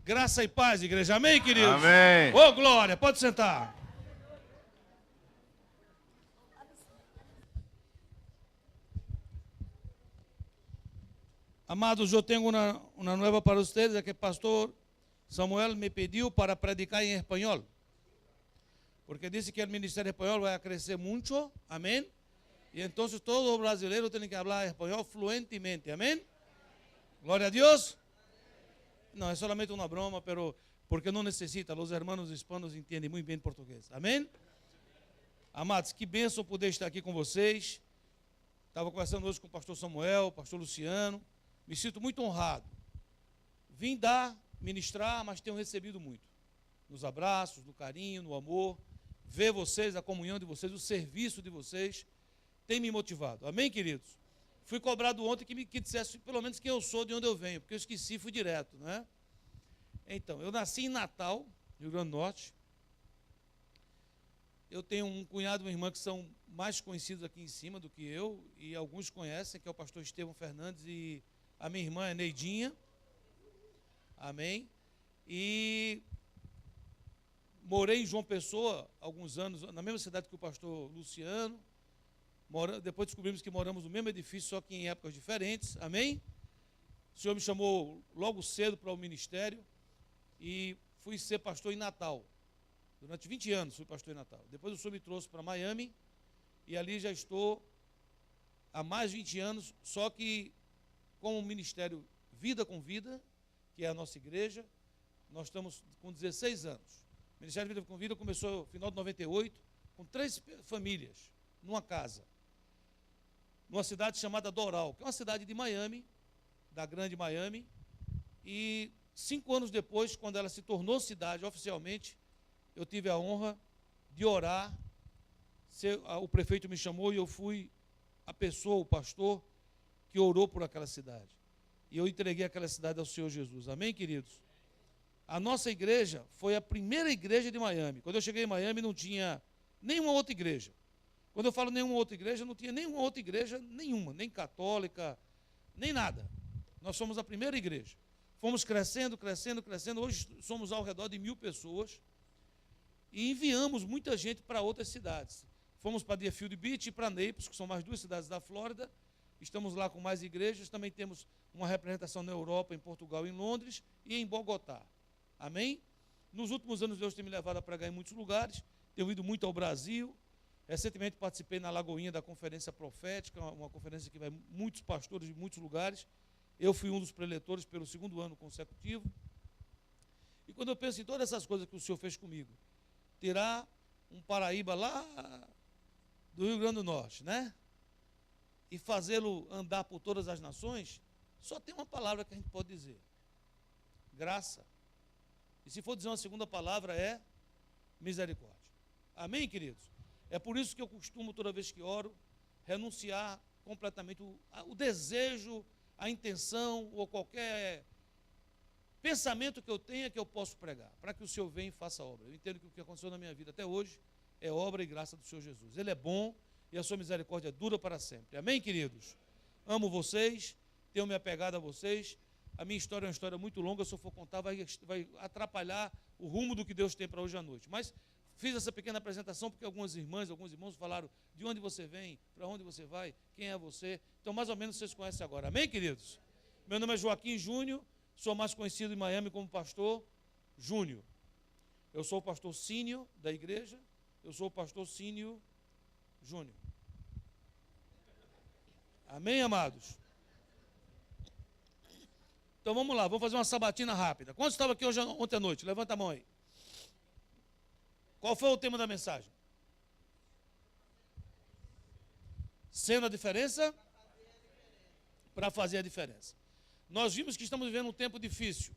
Graça e paz, igreja. Amém, queridos? Amém. Ô, glória, pode sentar. Amados, eu tenho uma nova para vocês, é que o pastor Samuel me pediu para predicar em espanhol. Porque disse que o ministério espanhol vai crescer muito, amém? E então todo brasileiro tem que falar espanhol fluentemente, amém? Glória a Deus. Não, é solamente uma broma, porque não necessita, os hermanos hispanos entendem muito bem português, amém? Amados, que bênção poder estar aqui com vocês. Estava conversando hoje com o pastor Samuel, o pastor Luciano. Me sinto muito honrado. Vim ministrar, mas tenho recebido muito. Nos abraços, no carinho, no amor. Ver vocês, a comunhão de vocês, o serviço de vocês, tem me motivado. Amém, queridos? Fui cobrado ontem que dissesse pelo menos quem eu sou, de onde eu venho, porque eu esqueci, fui direto, não é? Então, eu nasci em Natal, Rio Grande do Norte. Eu tenho um cunhado e uma irmã que são mais conhecidos aqui em cima do que eu, e alguns conhecem, que é o pastor Estevão Fernandes, e a minha irmã é Neidinha. Amém? E morei em João Pessoa alguns anos, na mesma cidade que o pastor Luciano. Depois descobrimos que moramos no mesmo edifício, só que em épocas diferentes. Amém? O Senhor me chamou logo cedo para o ministério e fui ser pastor em Natal. Durante 20 anos fui pastor em Natal. Depois o Senhor me trouxe para Miami e ali já estou há mais de 20 anos, só que com o ministério Vida com Vida, que é a nossa igreja, nós estamos com 16 anos. O Ministério Vida com Vida começou no final de 98, com 3 famílias, numa casa, numa cidade chamada Doral, que é uma cidade de Miami, da grande Miami, e 5 anos depois, quando ela se tornou cidade oficialmente, eu tive a honra de orar, o prefeito me chamou e eu fui a pessoa, o pastor, que orou por aquela cidade. E eu entreguei aquela cidade ao Senhor Jesus. Amém, queridos? A nossa igreja foi a primeira igreja de Miami. Quando eu cheguei em Miami, não tinha nenhuma outra igreja. Quando eu falo nenhuma outra igreja, não tinha nenhuma outra igreja, nenhuma, nem católica, nem nada. Nós somos a primeira igreja. Fomos crescendo, crescendo, crescendo. Hoje somos ao redor de 1000 pessoas. E enviamos muita gente para outras cidades. Fomos para Deerfield Beach e para Naples, que são mais 2 cidades da Flórida. Estamos lá com mais igrejas. Também temos uma representação na Europa, em Portugal, em Londres e em Bogotá. Amém? Nos últimos anos, Deus tem me levado a pregar em muitos lugares. Tenho ido muito ao Brasil. Recentemente participei na Lagoinha da Conferência Profética, uma conferência que vai muitos pastores de muitos lugares. Eu fui um dos preletores pelo 2º ano consecutivo. E quando eu penso em todas essas coisas que o Senhor fez comigo, tirar um Paraíba lá do Rio Grande do Norte, né? E fazê-lo andar por todas as nações, só tem uma palavra que a gente pode dizer: graça. E se for dizer uma segunda palavra, é misericórdia. Amém, queridos? É por isso que eu costumo, toda vez que oro, renunciar completamente o desejo, a intenção ou qualquer pensamento que eu tenha que eu posso pregar, para que o Senhor venha e faça a obra. Eu entendo que o que aconteceu na minha vida até hoje é obra e graça do Senhor Jesus. Ele é bom e a sua misericórdia dura para sempre. Amém, queridos? Amo vocês, tenho me apegado a vocês. A minha história é uma história muito longa, se eu for contar vai atrapalhar o rumo do que Deus tem para hoje à noite. Mas fiz essa pequena apresentação porque algumas irmãs, alguns irmãos falaram de onde você vem, para onde você vai, quem é você. Então, mais ou menos, vocês conhecem agora. Amém, queridos? Meu nome é Joaquim Júnior, sou mais conhecido em Miami como pastor Júnior. Eu sou o pastor sênior da igreja, eu sou o pastor sênior Júnior. Amém, amados? Então vamos lá, vamos fazer uma sabatina rápida. Quantos estavam aqui ontem à noite? Levanta a mão aí. Qual foi o tema da mensagem? Sendo a diferença? Para fazer a diferença. Nós vimos que estamos vivendo um tempo difícil.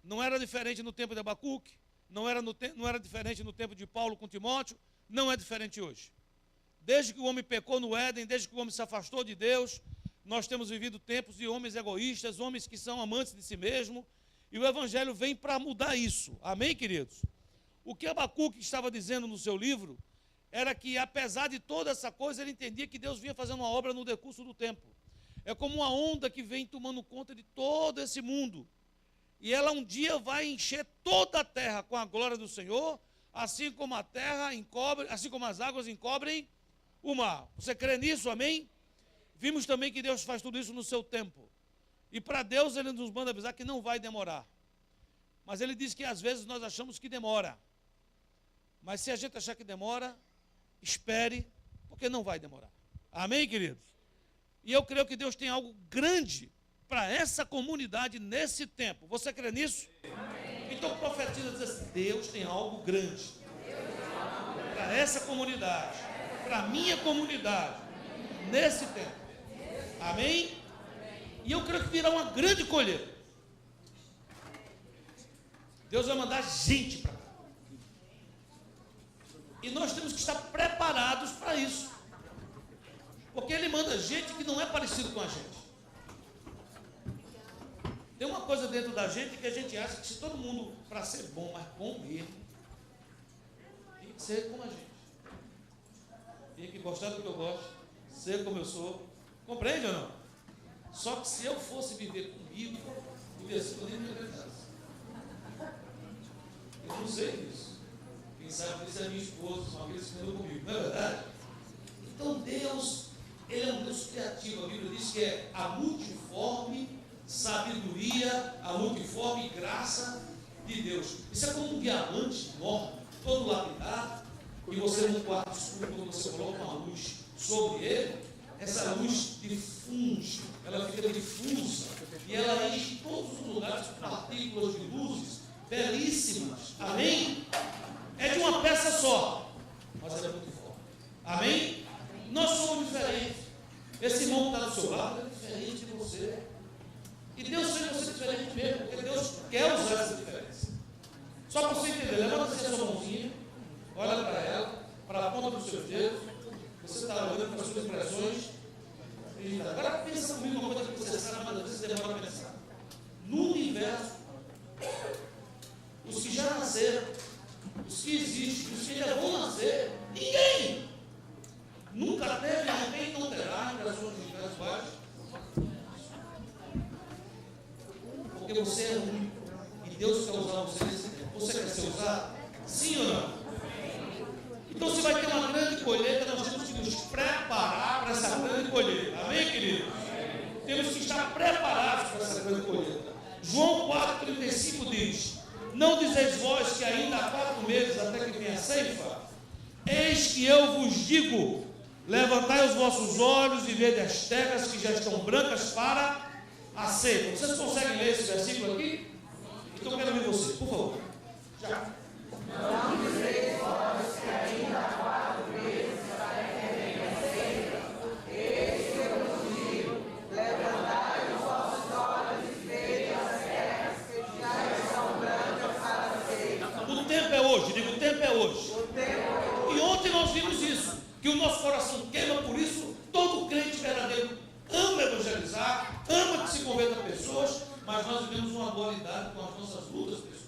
Não era diferente no tempo de Abacuque, não era diferente no tempo de Paulo com Timóteo, não é diferente hoje. Desde que o homem pecou no Éden, desde que o homem se afastou de Deus, nós temos vivido tempos de homens egoístas, homens que são amantes de si mesmo, e o Evangelho vem para mudar isso. Amém, queridos? O que Abacuque estava dizendo no seu livro era que, apesar de toda essa coisa, ele entendia que Deus vinha fazendo uma obra no decurso do tempo. É como uma onda que vem tomando conta de todo esse mundo. E ela um dia vai encher toda a terra com a glória do Senhor, assim como a terra encobre, assim como as águas encobrem o mar. Você crê nisso, amém? Vimos também que Deus faz tudo isso no seu tempo. E para Deus Ele nos manda avisar que não vai demorar. Mas Ele diz que às vezes nós achamos que demora. Mas se a gente achar que demora, espere, porque não vai demorar. Amém, queridos? E eu creio que Deus tem algo grande para essa comunidade nesse tempo. Você crê nisso? Amém. Então profetiza, diz assim, Deus tem algo grande para essa comunidade, para a minha comunidade, nesse tempo. Amém? E eu creio que virá uma grande colheita. Deus vai mandar gente para cá. E nós temos que estar preparados para isso. Porque Ele manda gente que não é parecido com a gente. Tem uma coisa dentro da gente que a gente acha que se todo mundo, para ser bom, mas bom mesmo, tem que ser como a gente. Tem que gostar do que eu gosto, ser como eu sou. Compreende ou não? Só que se eu fosse viver comigo, viver assim, eu nem me acreditasse. Eu não sei disso. Quem sabe disso é minha esposa, são aqueles que andam comigo, não é verdade? Então Deus, Ele é um Deus criativo. A Bíblia diz que é a multiforme sabedoria, a multiforme graça de Deus. Isso é como um diamante enorme, todo lapidado, e você num quarto escuro, quando você coloca uma luz sobre ele, essa luz difunde, ela fica difusa, e ela enche todos os lugares com partículas de luzes belíssimas. Amém? É de uma peça só, mas é muito forte. Amém? Nós somos diferentes. Esse irmão que está do seu lado é diferente de você. E Deus fez você diferente mesmo, porque Deus quer usar essa diferença. Só para você entender, levanta assim a sua mãozinha, olha para ela, para a ponta dos seus dedos, você está olhando para as suas impressões. Agora pensa comigo uma coisa que você sabe, mas às vezes demora a pensar. No universo, os que já nasceram, os que existem, os que ainda vão nascer, ninguém nunca teve, não tem, não terá em gerações de universo baixo. Porque você é único. E Deus quer usar você nesse tempo. Você quer ser usado? Sim ou não? Então, se vai ter uma grande colheita, nós temos que nos preparar para essa grande colheita. Amém, queridos? Temos que estar preparados para essa grande colheita. João 4,35 diz: não dizeis vós que ainda há 4 meses até que venha a ceifa? Eis que eu vos digo: levantai os vossos olhos e vede as terras que já estão brancas para a ceifa. Vocês conseguem ler esse versículo aqui? Então eu quero ver você, por favor. Já. Não dizeis vós que ainda há 4 meses até que venha a ceifa? Eis que eu vos digo: levantai os vossos olhos e vede as terras que já estão brancas para a ceifa. O tempo é hoje, digo, o tempo é hoje. E ontem nós vimos isso, que o nosso coração queima por isso. Todo crente verdadeiro ama evangelizar, ama que se converta a pessoas, mas nós vivemos uma dualidade com as nossas lutas pessoais.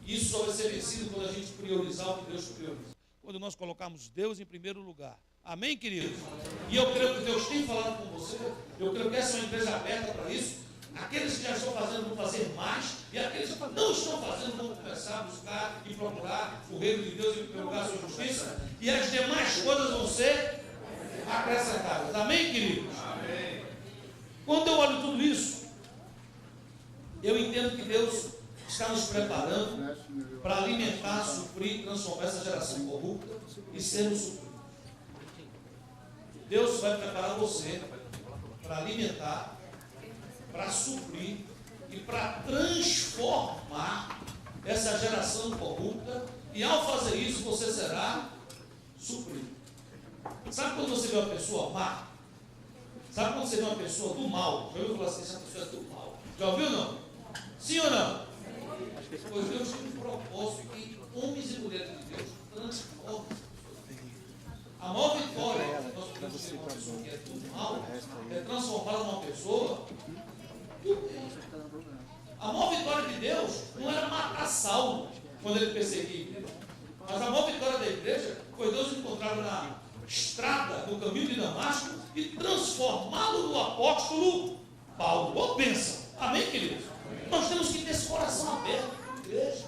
Isso só vai ser vencido quando a gente priorizar o que Deus prioriza. Quando nós colocarmos Deus em primeiro lugar. Amém, queridos? E eu creio que Deus tem falado com você. Eu creio que essa é uma empresa aberta para isso. Aqueles que já estão fazendo vão fazer mais, e aqueles que não estão fazendo vão começar a buscar e procurar o reino de Deus e procurar a sua justiça, e as demais coisas vão ser acrescentadas. Amém, queridos? Amém. Quando eu olho tudo isso, eu entendo que Deus está nos preparando para alimentar, suprir, transformar essa geração corrupta e sermos supridos. Deus vai preparar você para alimentar, para suprir e para transformar essa geração corrupta, e ao fazer isso você será suprido. Sabe quando você vê uma pessoa má? Sabe quando você vê uma pessoa do mal? Já ouviu falar assim, essa pessoa é do mal? Já ouviu não? Sim ou não? Pois Deus tem um propósito que homens e mulheres de Deus transformam. A maior vitória que nós podemos ter uma pessoa que é do mal é transformar uma pessoa do bem. A maior vitória de Deus não era matar Saulo quando ele perseguia, mas a maior vitória da igreja foi Deus encontrá-lo na estrada do caminho de Damasco e transformá-lo no apóstolo Paulo. Boa bênção. Amém, queridos? Nós temos que ter esse coração aberto para a igreja.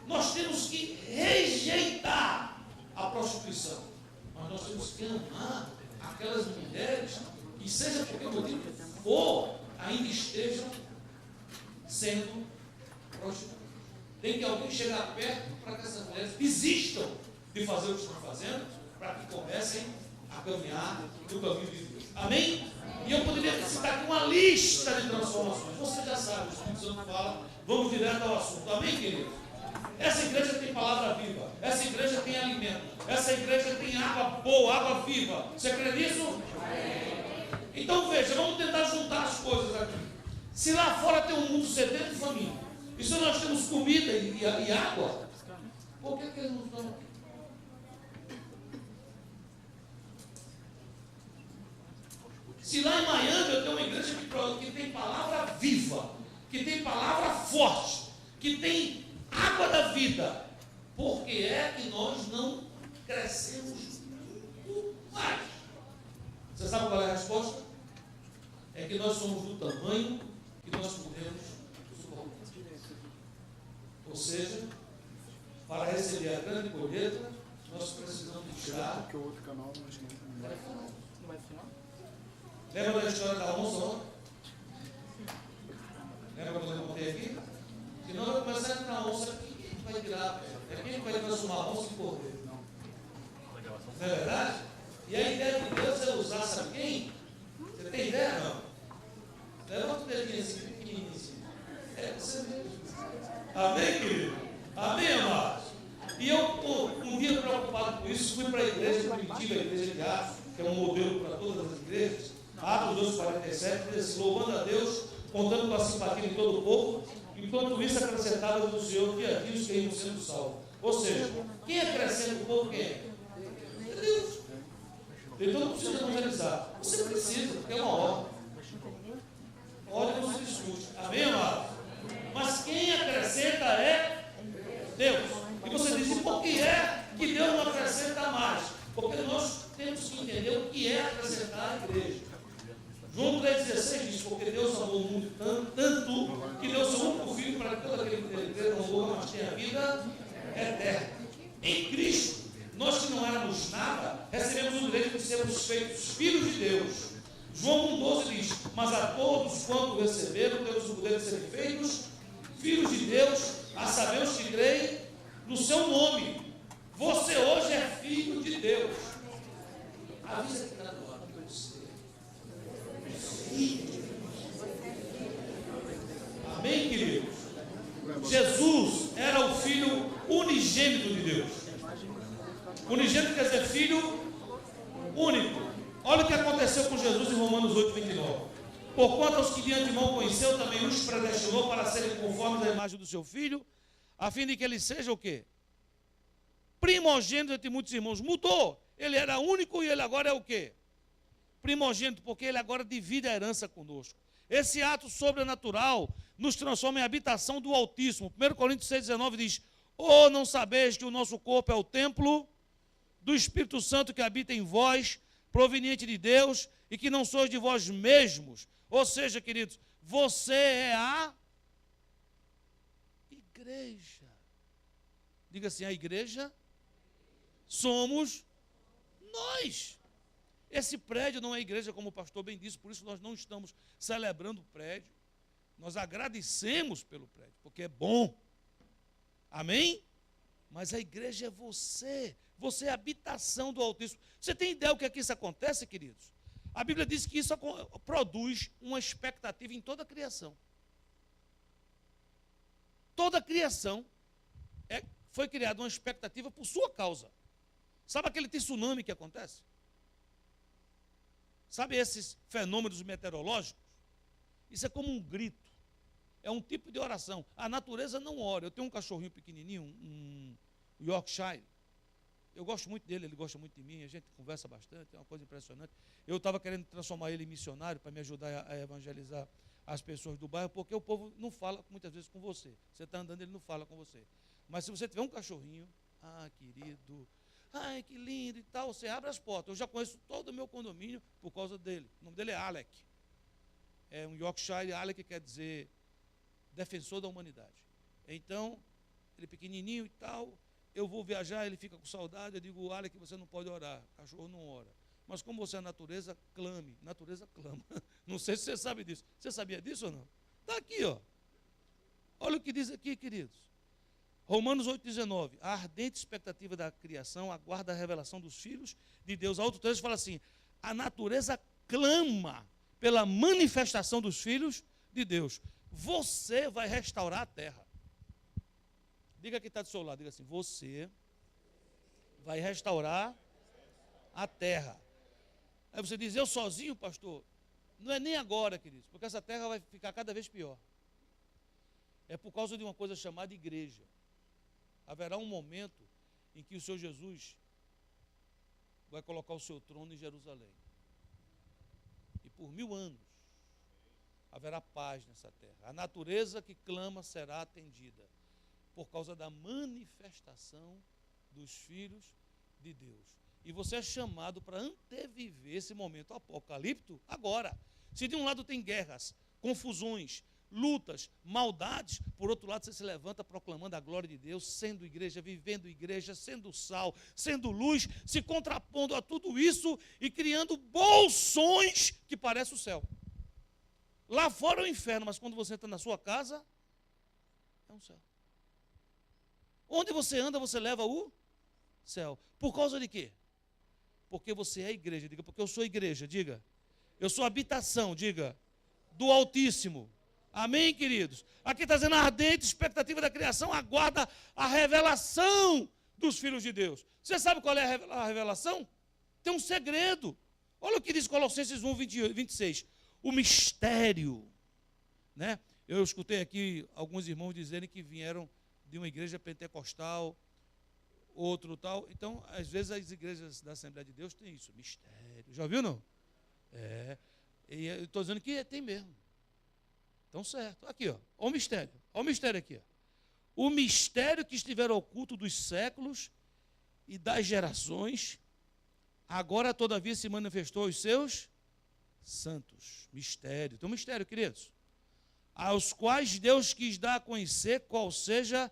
Nós temos que rejeitar a prostituição. Mas nós temos que amar aquelas mulheres que, seja por que motivo for, ainda estejam sendo prostituídas. Tem que alguém chegar perto para que essas mulheres desistam de fazer o que estão fazendo, para que comecem a caminhar no caminho de Deus. Amém? E eu poderia citar aqui uma lista de transformações. Você já sabe, o Espírito Santo fala, vamos direto ao assunto. Amém, querido? Essa igreja tem palavra viva, essa igreja tem alimento, essa igreja tem água boa, água viva. Você crê nisso? Então veja, vamos tentar juntar as coisas aqui. Se lá fora tem um mundo sedento e faminto, e se nós temos comida e água, por que eles não estão aqui? Se lá em Miami eu tenho uma igreja que tem palavra viva, que tem palavra forte, que tem água da vida, por que é que nós não crescemos muito mais? Você sabe qual é a resposta? É que nós somos do tamanho que nós podemos suportar. Ou seja, para receber a grande colheita, nós precisamos tirar. Porque o outro canal não vai filmar. Lembra da história da onça ontem? Lembra quando eu contei aqui? Se não, vai começar a entrar onça aqui, quem vai virar? É quem vai transformar a onça em cordeiro. Não é verdade? E a ideia de Deus é usar, sabe quem? Você tem ideia? Não. Levanta o dedinho assim, pequenininho assim. É você mesmo. Amém, querido? Amém, amados? E eu, um dia preocupado com isso, fui para a igreja primitiva, a igreja de Atos, que é um modelo para todas as igrejas. Atos 2,47, diz assim, louvando a Deus, contando com a simpatia de todo o povo, enquanto isso acrescentava do Senhor dia a dia os que iam sendo salvos. Ou seja, quem acrescenta o povo, quem é? É Deus. Então não precisa evangelizar. Você precisa, porque é uma ordem. Ordem não se discute. Amém, amado? Mas quem acrescenta é Deus. E você diz, e por que é que Deus não acrescenta mais? Porque nós temos que entender o que é acrescentar à igreja. João 3,16 diz, porque Deus amou o mundo tanto que deu seu único filho para que todo aquele que nele crê não morra, mas tenha vida eterna. Em Cristo, nós que não éramos nada, recebemos o direito de sermos feitos filhos de Deus. João 1,12 diz, mas a todos quanto receberam, temos o poder de serem feitos filhos de Deus, a saber os que creem no seu nome. Você hoje é filho de Deus. Avisa que está do lado de você. Filho de Deus. Amém, queridos? Jesus era o filho unigênito de Deus. Unigênito quer dizer filho único. Olha o que aconteceu com Jesus em Romanos 8,29. Porquanto aos que de antemão conheceu, também os predestinou para serem conformes à imagem do seu filho, a fim de que ele seja o quê? Primogênito entre muitos irmãos. Mudou. Ele era único e ele agora é o quê? Primogênito, porque ele agora divide a herança conosco. Esse ato sobrenatural nos transforma em habitação do Altíssimo. 1 Coríntios 6,19 diz, oh, não sabeis que o nosso corpo é o templo do Espírito Santo que habita em vós, proveniente de Deus, e que não sois de vós mesmos. Ou seja, queridos, você é a igreja. Diga assim, a igreja somos nós. Esse prédio não é igreja, como o pastor bem disse, por isso nós não estamos celebrando o prédio. Nós agradecemos pelo prédio, porque é bom. Amém? Mas a igreja é você. Você é a habitação do Altíssimo. Você tem ideia do que é que isso acontece, queridos? A Bíblia diz que isso produz uma expectativa em toda a criação. Toda a criação foi criada uma expectativa por sua causa. Sabe aquele tsunami que acontece? Sabe esses fenômenos meteorológicos? Isso é como um grito. É um tipo de oração. A natureza não ora. Eu tenho um cachorrinho pequenininho, um Yorkshire. Eu gosto muito dele, ele gosta muito de mim, a gente conversa bastante, é uma coisa impressionante. Eu estava querendo transformar ele em missionário para me ajudar a evangelizar as pessoas do bairro, porque o povo não fala muitas vezes com você. Você está andando, ele não fala com você. Mas se você tiver um cachorrinho, querido, ai, que lindo e tal, você abre as portas. Eu já conheço todo o meu condomínio por causa dele. O nome dele é Alec. É um Yorkshire. Alec quer dizer defensor da humanidade. Então, ele pequenininho e tal, eu vou viajar, ele fica com saudade, eu digo, Alex, que você não pode orar, cachorro não ora. Mas como você é natureza, clame, natureza clama. Não sei se você sabe disso. Você sabia disso ou não? Está aqui, ó. Olha o que diz aqui, queridos. Romanos 8,19. A ardente expectativa da criação aguarda a revelação dos filhos de Deus. A outro texto fala assim, a natureza clama pela manifestação dos filhos de Deus. Você vai restaurar a terra. Diga que está do seu lado, diga assim, você vai restaurar a terra. Aí você diz, eu sozinho, pastor? Não é nem agora, queridos, porque essa terra vai ficar cada vez pior. É por causa de uma coisa chamada igreja. Haverá um momento em que o Senhor Jesus vai colocar o seu trono em Jerusalém. E por 1000 anos haverá paz nessa terra. A natureza que clama será atendida por causa da manifestação dos filhos de Deus. E você é chamado para anteviver esse momento apocalíptico agora. Se de um lado tem guerras, confusões, lutas, maldades, por outro lado você se levanta proclamando a glória de Deus, sendo igreja, vivendo igreja, sendo sal, sendo luz, se contrapondo a tudo isso e criando bolsões que parecem o céu. Lá fora é o inferno, mas quando você entra na sua casa, é um céu. Onde você anda, você leva o céu. Por causa de quê? Porque você é igreja, diga, porque eu sou igreja, diga. Eu sou habitação, diga, do Altíssimo. Amém, queridos? Aqui está dizendo a ardente expectativa da criação, aguarda a revelação dos filhos de Deus. Você sabe qual é a revelação? Tem um segredo. Olha o que diz Colossenses 1, 26. O mistério, né? Eu escutei aqui alguns irmãos dizerem que vieram de uma igreja pentecostal, outro tal. Então, às vezes as igrejas da Assembleia de Deus têm isso, mistério. Já viu, não? É. E eu estou dizendo que tem mesmo. Então, certo. Aqui, ó. Olha o mistério. Olha o mistério aqui, ó. O mistério que estiver oculto dos séculos e das gerações, agora, todavia, se manifestou aos seus santos. Mistério. Tem um mistério, queridos. Aos quais Deus quis dar a conhecer qual seja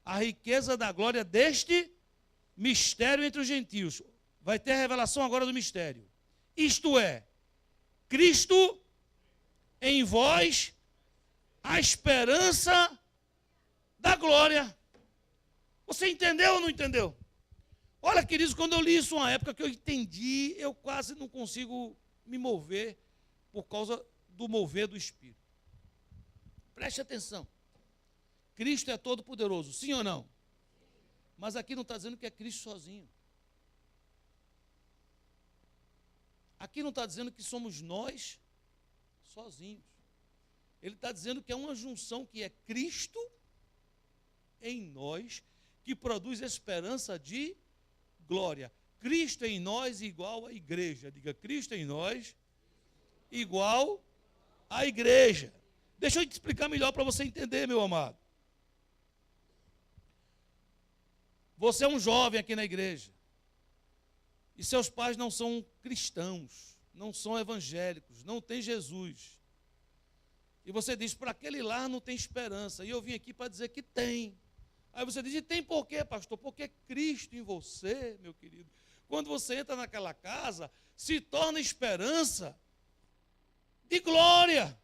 a riqueza da glória deste mistério entre os gentios. Vai ter a revelação agora do mistério. Isto é, Cristo em vós, a esperança da glória. Você entendeu ou não entendeu? Olha, queridos, quando eu li isso uma época que eu entendi, eu quase não consigo me mover por causa do mover do Espírito. Preste atenção. Cristo é todo poderoso, sim ou não? Mas aqui não está dizendo que é Cristo sozinho. Aqui não está dizendo que somos nós sozinhos. Ele está dizendo que é uma junção que é Cristo em nós, que produz esperança de glória. Cristo em nós igual à igreja. Diga, Cristo em nós igual à igreja. Deixa eu te explicar melhor para você entender, meu amado. Você é um jovem aqui na igreja. E seus pais não são cristãos, não são evangélicos, não têm Jesus. E você diz, para aquele lar não tem esperança. E eu vim aqui para dizer que tem. Aí você diz, e tem por quê, pastor? Porque Cristo em você, meu querido. Quando você entra naquela casa, se torna esperança de glória.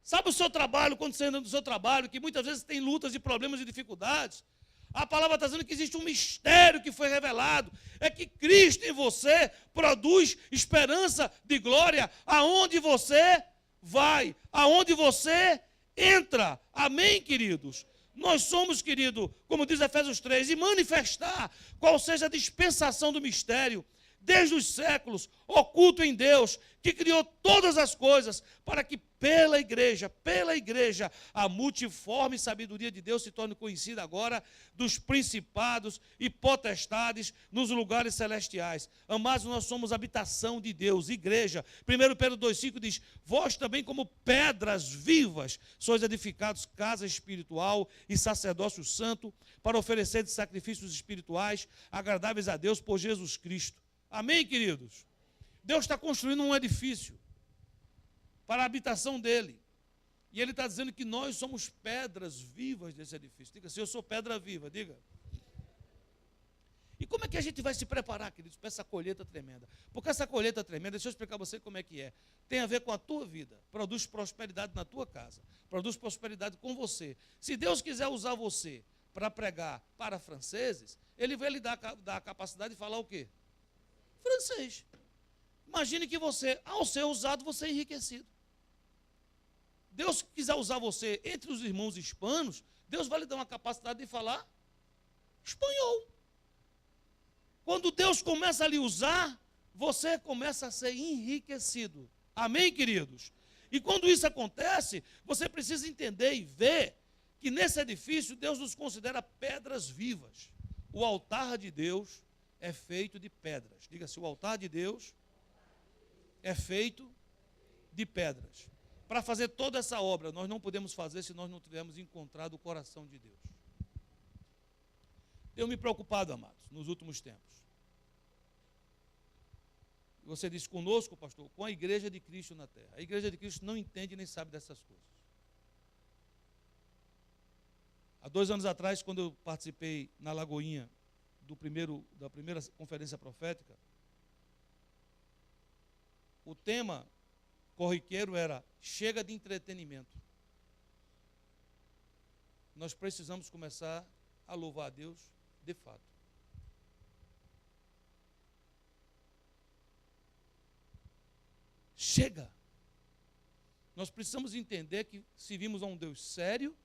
Sabe o seu trabalho, quando você anda no seu trabalho, que muitas vezes tem lutas e problemas e dificuldades? A palavra está dizendo que existe um mistério que foi revelado. É que Cristo em você produz esperança de glória aonde você vai, aonde você entra. Amém, queridos? Nós somos, querido, como diz Efésios 3, e manifestar qual seja a dispensação do mistério, desde os séculos, oculto em Deus, que criou todas as coisas, para que pela igreja, a multiforme sabedoria de Deus se torne conhecida agora dos principados e potestades nos lugares celestiais. Amados, nós somos habitação de Deus, igreja. 1 Pedro 2,5 diz, vós também como pedras vivas sois edificados casa espiritual e sacerdócio santo, para oferecer de sacrifícios espirituais agradáveis a Deus por Jesus Cristo. Amém, queridos? Deus está construindo um edifício para a habitação dele. E ele está dizendo que nós somos pedras vivas desse edifício. Diga assim, eu sou pedra viva, diga. E como é que a gente vai se preparar, queridos, para essa colheita tremenda? Porque essa colheita tremenda, deixa eu explicar a você como é que é. Tem a ver com a tua vida. Produz prosperidade na tua casa. Produz prosperidade com você. Se Deus quiser usar você para pregar para franceses, Ele vai lhe dar a capacidade de falar o quê? Francês. Imagine que você, ao ser usado, você é enriquecido. Deus quiser usar você entre os irmãos hispanos, Deus vai lhe dar uma capacidade de falar espanhol. Quando Deus começa a lhe usar, você começa a ser enriquecido. Amém, queridos? E quando isso acontece, você precisa entender e ver que nesse edifício Deus nos considera pedras vivas. O altar de Deus é feito de pedras. Diga-se, o altar de Deus é feito de pedras. Para fazer toda essa obra, nós não podemos fazer se nós não tivermos encontrado o coração de Deus. Tenho me preocupado, amados, nos últimos tempos. Você disse conosco, pastor, com a igreja de Cristo na terra. A igreja de Cristo não entende nem sabe dessas coisas. Há 2 anos atrás, quando eu participei na Lagoinha da primeira conferência profética, o tema corriqueiro era chega de entretenimento. Nós precisamos começar a louvar a Deus de fato. Chega. Nós precisamos entender que servimos a um Deus sério,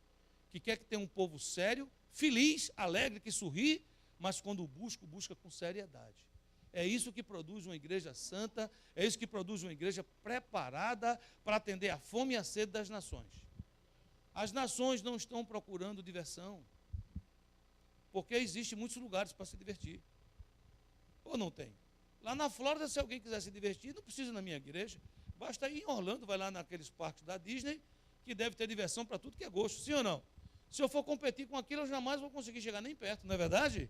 que quer que tenha um povo sério, feliz, alegre, que sorri, mas quando busca com seriedade. É isso que produz uma igreja santa, é isso que produz uma igreja preparada para atender a fome e a sede das nações. As nações não estão procurando diversão, porque existem muitos lugares para se divertir. Ou não tem? Lá na Flórida, se alguém quiser se divertir, não precisa ir na minha igreja. Basta ir em Orlando, vai lá naqueles parques da Disney, que deve ter diversão para tudo que é gosto. Sim ou não? Se eu for competir com aquilo, eu jamais vou conseguir chegar nem perto, não é verdade?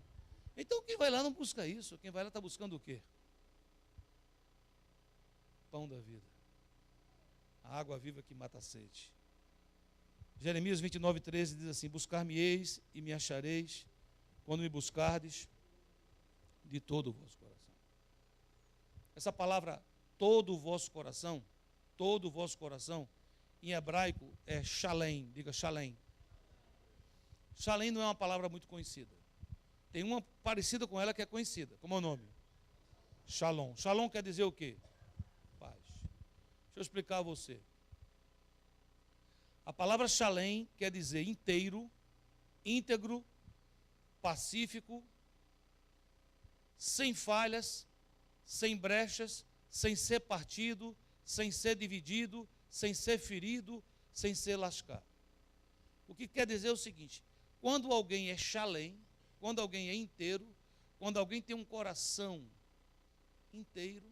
Então, quem vai lá não busca isso. Quem vai lá está buscando o quê? Pão da vida. A água viva que mata a sede. Jeremias 29:13 diz assim, buscar-me-eis e me achareis, quando me buscardes de todo o vosso coração. Essa palavra, todo o vosso coração, em hebraico é shalem, diga shalem. Shalem não é uma palavra muito conhecida. Tem uma parecida com ela que é conhecida. Como é o nome? Shalom. Shalom quer dizer o quê? Paz. Deixa eu explicar a você. A palavra shalem quer dizer inteiro, íntegro, pacífico, sem falhas, sem brechas, sem ser partido, sem ser dividido, sem ser ferido, sem ser lascado. O que quer dizer é o seguinte, quando alguém é shalem, quando alguém é inteiro, quando alguém tem um coração inteiro,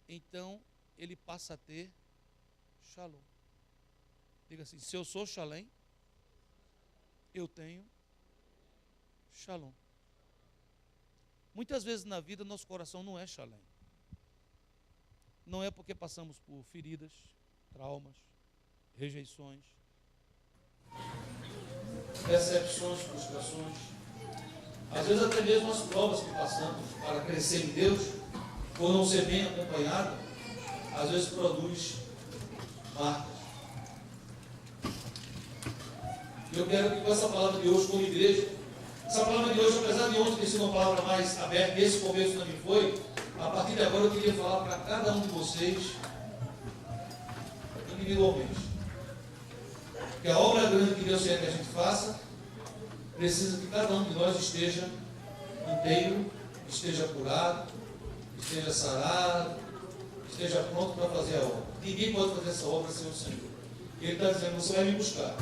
então ele passa a ter shalom. Diga assim, se eu sou shalem, eu tenho shalom. Muitas vezes na vida nosso coração não é shalem. Não é porque passamos por feridas, traumas, rejeições, decepções, frustrações, às vezes até mesmo as provas que passamos para crescer em Deus, por não ser bem acompanhado, às vezes produz marcas. Eu quero que com essa palavra de hoje, como igreja, essa palavra de hoje, apesar de ontem ter sido uma palavra mais aberta, esse começo também foi, a partir de agora eu queria falar para cada um de vocês, individualmente, que a obra grande que Deus quer que a gente faça, precisa que cada um de nós esteja inteiro, esteja curado, esteja sarado, esteja pronto para fazer a obra. Ninguém pode fazer essa obra sem o Senhor. Ele está dizendo, você vai me buscar,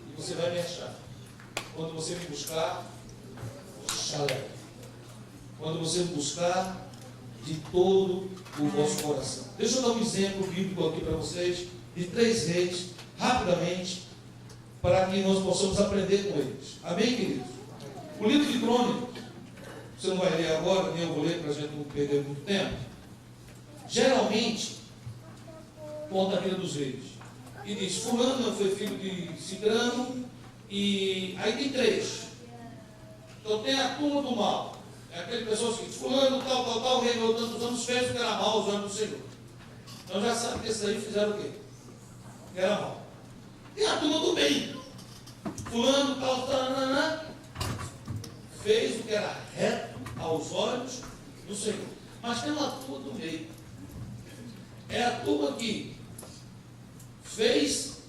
e você vai me achar. Quando você me buscar, shalom. Quando você me buscar de todo o vosso coração. Deixa eu dar um exemplo bíblico aqui para vocês, de 3 reis, rapidamente, para que nós possamos aprender com eles. Amém, queridos? O livro de Crônicas, você não vai ler agora, nem eu vou ler para a gente não perder muito tempo. Geralmente, conta a vida dos reis. e diz, fulano foi filho de cicrano, e aí tem 3. Então tem a turma do mal. É aquele pessoal que diz, fulano, tal, reinou tantos anos, fez o que era mal aos olhos do Senhor. Então já sabe que esses aí fizeram o quê? O que era mal. Tem a turma do bem. Fulano, tal, fez o que era reto aos olhos do Senhor. Mas tem uma turma do meio. É a turma que fez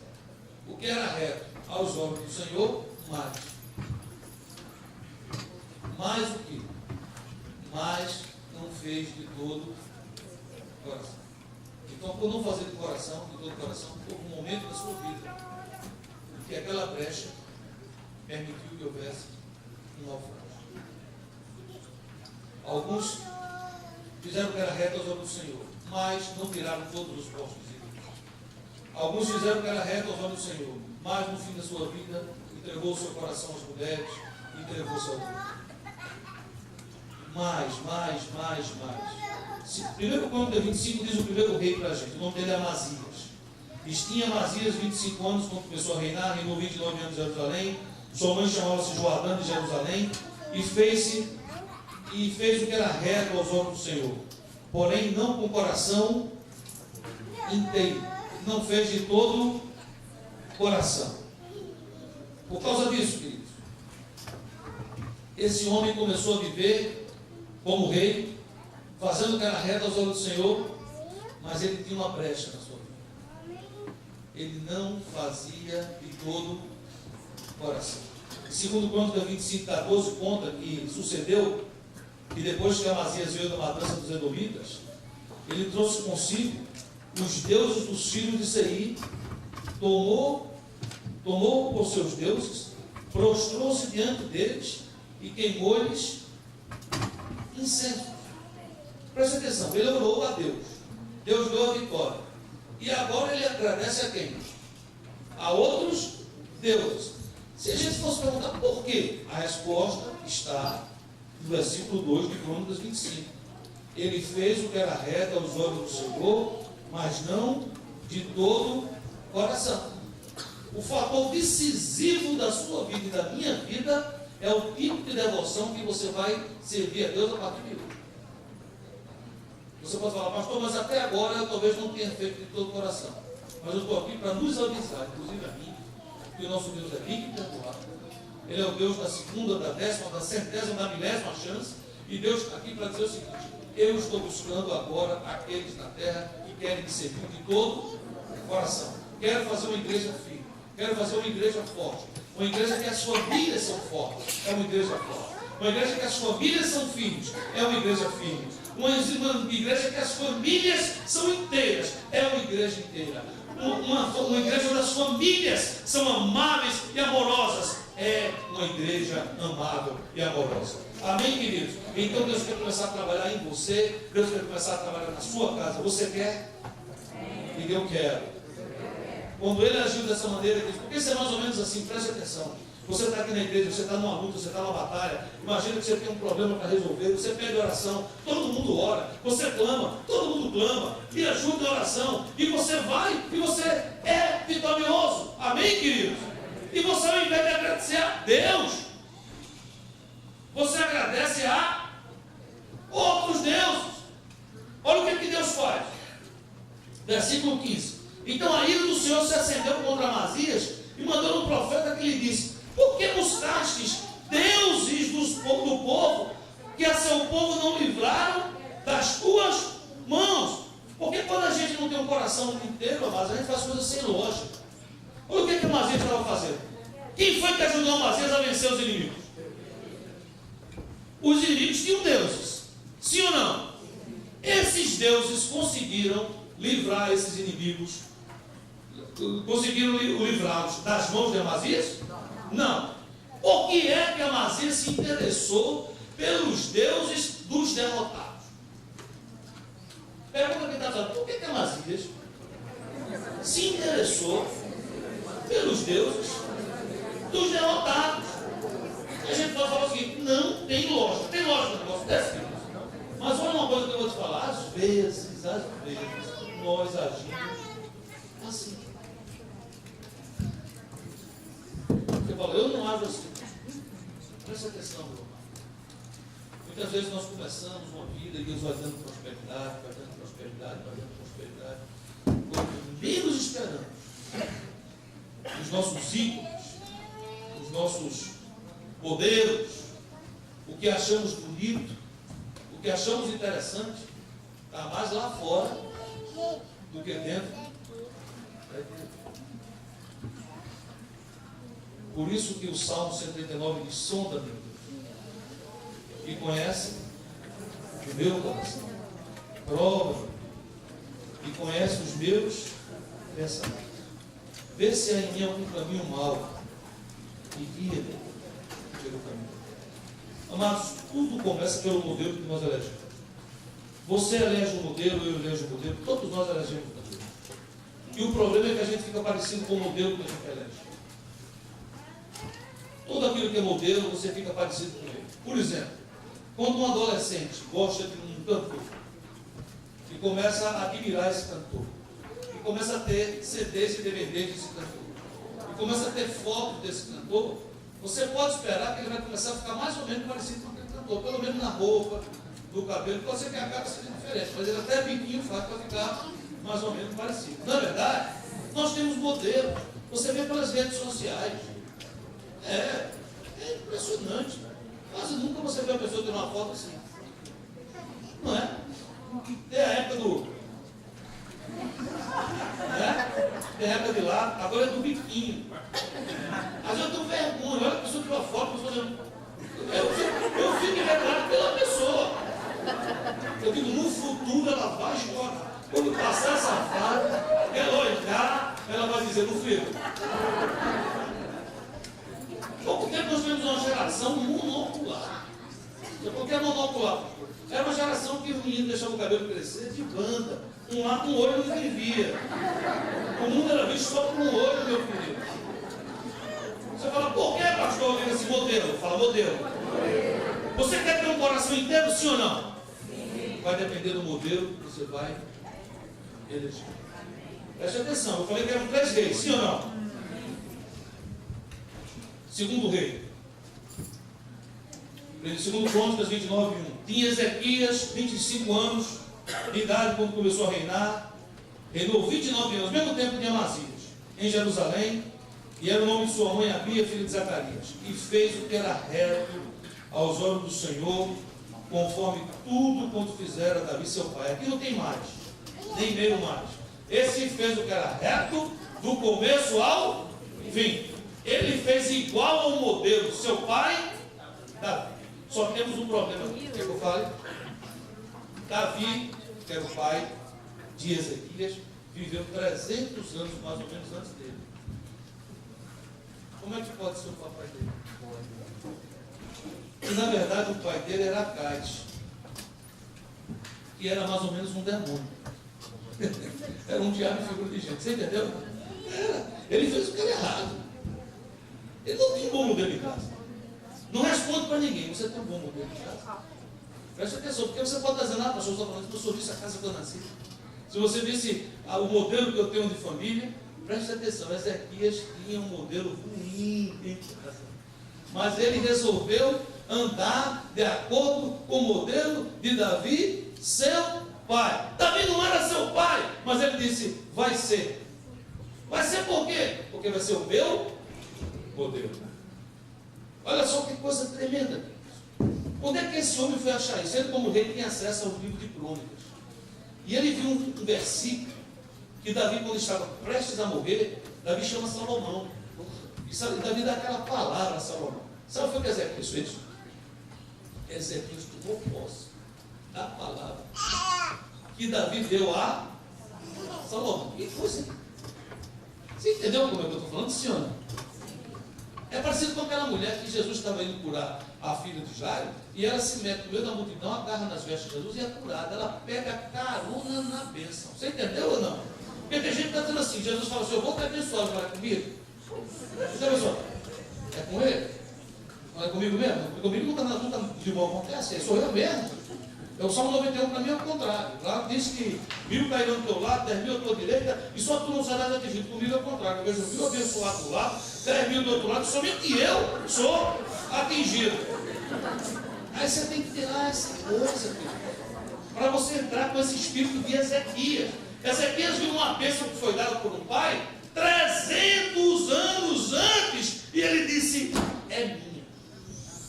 o que era reto aos olhos do Senhor, mais o que? Mas não fez de todo o coração. Então, por não fazer de coração, de todo o coração, houve um momento da sua vida em que aquela brecha permitiu que houvesse um naufrágio. Alguns fizeram o que era reto aos olhos do Senhor, mas não tiraram todos os postos ídolos. Alguns fizeram o que era reto aos olhos do Senhor, mas no fim da sua vida entregou o seu coração às mulheres, entregou-se ao mundo. Mais. 1 Crônicas 25 diz o primeiro rei para a gente, o nome dele é Amazias. Tinha Amazias 25 anos quando começou a reinar, reinou 29 anos em Jerusalém. Sua mãe chamava-se Joadã de Jerusalém, e fez o que era reto aos olhos do Senhor, porém não com o coração inteiro, não fez de todo o coração. Por causa disso, queridos, esse homem começou a viver como rei, fazendo o que era reto aos olhos do Senhor, mas ele tinha uma brecha na sua vida. Ele não fazia de todo o coração. Segundo Crônicas 25, 14, conta que sucedeu que depois que Amazias veio da matança dos Edomitas, ele trouxe consigo os deuses dos filhos de Seir, tomou por seus deuses, prostrou-se diante deles e queimou-lhes incenso. Preste atenção, ele orou a Deus, Deus deu a vitória, e agora ele agradece a quem? A outros deuses. Se a gente fosse perguntar por quê, a resposta está no versículo 2 de Crônicas 25. Ele fez o que era reto aos olhos do Senhor, mas não de todo o coração. O fator decisivo da sua vida e da minha vida é o tipo de devoção que você vai servir a Deus a partir de hoje. Você pode falar, pastor, mas até agora eu talvez não tenha feito de todo o coração. Mas eu estou aqui para nos avisar, inclusive a mim, que o nosso Deus é rico e perdoado. Ele é o Deus da segunda, da 10ª, da 100ª, da 1000ª chance. E Deus está aqui para dizer o seguinte: eu estou buscando agora aqueles na terra que querem me servir de todo o coração. Quero fazer uma igreja firme. Quero fazer uma igreja forte. Uma igreja que as famílias são fortes. É uma igreja forte. Uma igreja que as famílias são firmes. É uma igreja firme. Uma igreja que as famílias são inteiras. É uma igreja inteira. Uma igreja onde as famílias são amáveis e amorosas. É uma igreja amável e amorosa. Amém, queridos? Então Deus quer começar a trabalhar em você. Deus quer começar a trabalhar na sua casa. Você quer? E eu quero. Quando ele agiu dessa maneira, porque isso é mais ou menos assim, preste atenção. Você está aqui na igreja, você está numa luta, você está numa batalha. Imagina que você tem um problema para resolver. Você pede oração, todo mundo ora. Você clama, todo mundo clama. E ajuda a oração. E você vai, e você é vitorioso. Amém, queridos? E você, ao invés de agradecer a Deus, você agradece a outros deuses. Olha o que Deus faz. Versículo 15. Então a ira do Senhor se acendeu contra Amazias e mandou um profeta que lhe disse: por que buscastes deuses do povo, que a seu povo não livraram das tuas mãos? Porque quando a gente não tem um coração inteiro, amados, a gente faz coisas sem lógica. Olha o que Amazias estava fazendo. Quem foi que ajudou Amazias a vencer os inimigos? Os inimigos tinham deuses. Sim ou não? Esses deuses conseguiram livrar esses inimigos. Conseguiram livrá-los das mãos de Amazias? Não. Por que é que Amazias se interessou pelos deuses dos derrotados? Pergunta quem está falando, por que Amazias se interessou pelos deuses dos derrotados? E a gente pode falar o seguinte: não tem lógica. Tem lógica no negócio desse? Mas olha uma coisa que eu vou te falar: às vezes nós agimos assim. eu não ajo assim. Presta atenção, meu irmão. Muitas vezes nós começamos uma vida e Deus vai dando prosperidade, vai dando prosperidade, vai dando prosperidade. Quando menos esperamos, os nossos ídolos, os nossos modelos, o que achamos bonito, o que achamos interessante, está mais lá fora do que dentro. Por isso que o Salmo 139 diz: sonda, meu Deus, e conhece o meu coração, prova e conhece os meus pensamentos. Vê se há em mim algum caminho mau e guia-me pelo caminho. Amados, tudo começa pelo modelo que nós elegemos. Você elege um modelo, eu elejo um modelo, todos nós elegemos um modelo. E o problema é que a gente fica parecido com o modelo que a gente elege. Tudo aquilo que é modelo, você fica parecido com ele. Por exemplo, quando um adolescente gosta de um cantor e começa a admirar esse cantor, e começa a ter CDs e DVDs desse cantor, e começa a ter fotos desse cantor, você pode esperar que ele vai começar a ficar mais ou menos parecido com aquele cantor, pelo menos na roupa, no cabelo, pode ser que acabe sendo diferente, mas ele até biquinho faz para ficar mais ou menos parecido. Na verdade, nós temos modelos, você vê pelas redes sociais. É impressionante. Quase nunca você vê a pessoa ter uma foto assim. Não é? Tem a época do. Tem a época de lá, agora é do biquinho. Às vezes eu tenho vergonha, olha a pessoa tirou a foto, eu fico envergonhado pela pessoa. Eu digo, no futuro ela vai chorar. Quando passar essa fase, ela olhar, ela vai dizer, não fui eu. Pouco tempo nós tivemos uma geração monocular. Por que monocular? Era uma geração que o menino deixava o cabelo crescer de banda. Um olho ninguém via. O mundo era visto só por um olho, meu filho. Você fala, por que, pastor, eu digo esse modelo? Fala, modelo. Você quer ter um coração inteiro, sim ou não? Sim. Vai depender do modelo que você vai eleger. Preste atenção, eu falei que eram 3 reis, sim ou não? Segundo rei, segundo Crônicas 29:1, tinha Ezequias 25 anos de idade quando começou a reinar, reinou 29 anos, mesmo tempo de Amazias, em Jerusalém, e era o nome de sua mãe Abia, filha de Zacarias, e fez o que era reto aos olhos do Senhor, conforme tudo quanto fizera Davi seu pai. Aqui não tem mais, nem meio mais. Esse fez o que era reto do começo ao fim. Ele fez igual ao modelo, seu pai, Davi. Só temos um problema aqui. Quer que eu fale? Davi, que era o pai de Ezequias, viveu 300 anos mais ou menos antes dele. Como é que pode ser o papai dele? E na verdade o pai dele era Acais, que era mais ou menos um demônio. Era um diabo em figura de gente. Você entendeu? Era. Ele fez o que era errado. Ele não tem um bom modelo em casa. Não responde para ninguém. Você tem um bom modelo em casa? Preste atenção, porque você pode estar dizendo, pastor, eu falando, eu sou disso a casa que eu nasci. Se você visse o modelo que eu tenho de família, preste atenção, Ezequias tinha um modelo ruim dentro de casa. Mas ele resolveu andar de acordo com o modelo de Davi, seu pai. Davi não era seu pai, mas ele disse, vai ser. Vai ser por quê? Porque vai ser o meu modelo. Olha só que coisa tremenda. Onde é que esse homem foi achar isso? Ele, como rei, tinha acesso ao livro de Crônicas. E ele viu um versículo que Davi, quando estava prestes a morrer, Davi chama Salomão. E Davi dá aquela palavra a Salomão. Sabe o que Ezequias fez? Ezequias tomou posse da palavra que Davi deu a Salomão. Que coisa. Você entendeu como é que eu estou falando, senhora? É parecido com aquela mulher que Jesus estava indo curar a filha de Jairo, e ela se mete no meio da multidão, agarra nas vestes de Jesus e é curada. Ela pega carona na bênção. Você entendeu ou não? Porque tem gente que está dizendo assim, Jesus fala assim, eu vou te abençoar, para comigo. Você abençoa? É com ele? Não é comigo mesmo? Porque comigo nunca de bom acontece, sou eu mesmo. O Salmo 91 para mim é o contrário. Lá diz que 1000 cairão do teu lado, 10.000 à tua direita, e só tu não serás atingido. Comigo é o contrário. Eu vejo 1000 abençoados do lado, 10 mil do outro lado, somente eu sou atingido. Aí você tem que tirar essa coisa, para você entrar com esse espírito de Ezequias. Ezequias viu uma bênção que foi dada por um pai 300 anos antes, e ele disse: é minha,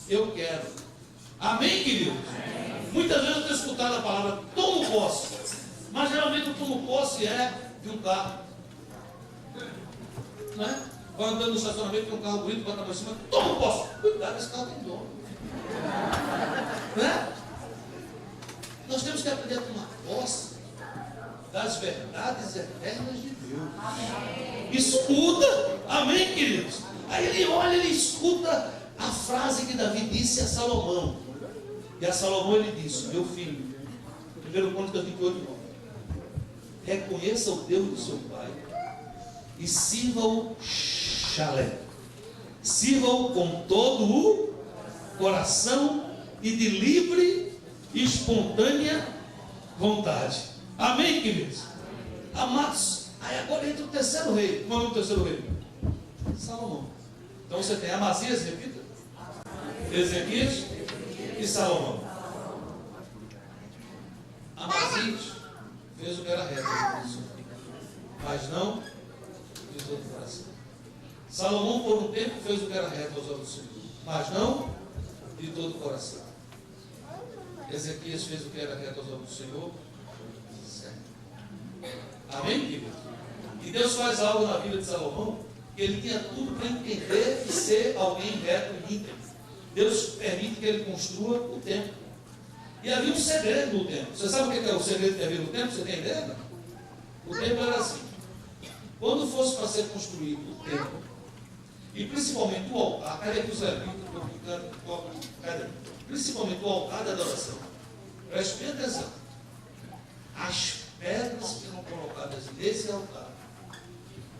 eu quero. Amém, querido? Muitas vezes eu tenho escutado a palavra tomo posse, mas geralmente o tomo posse é de um carro, né? Vai andando no estacionamento, tem um carro bonito, bota para cima, toma posse. Cuidado, esse carro tem dono, né? Nós temos que aprender a tomar posse das verdades eternas de Deus. Isso muda. Amém, queridos? Aí ele olha, ele escuta a frase que Davi disse a Salomão. E a Salomão ele disse: meu filho, 1 Crônicas 28:9, reconheça o Deus do seu pai e sirva-o Shalem. Sirva-o com todo o coração e de livre e espontânea vontade. Amém, queridos? Amados, aí agora entra o terceiro rei. Qual é o terceiro rei? Salomão. Então você tem Amazias, repita, Ezequias e Salomão. Amazias fez o que era reto, mas não de todo o coração. Salomão por um tempo fez o que era reto aos olhos do Senhor, mas não de todo o coração. Ezequias fez o que era reto aos olhos do Senhor. Amém, querido? E Deus faz algo na vida de Salomão, que ele tinha tudo para entender e ser alguém reto e íntegro. Deus permite que ele construa o templo. E havia um segredo no templo. Você sabe o que é o segredo que havia no templo? Você tem ideia? O templo era assim: quando fosse para ser construído o templo, e principalmente o altar, cadê que os levitas? Cadê? Principalmente o altar da adoração. Preste bem atenção. As pedras que eram colocadas nesse altar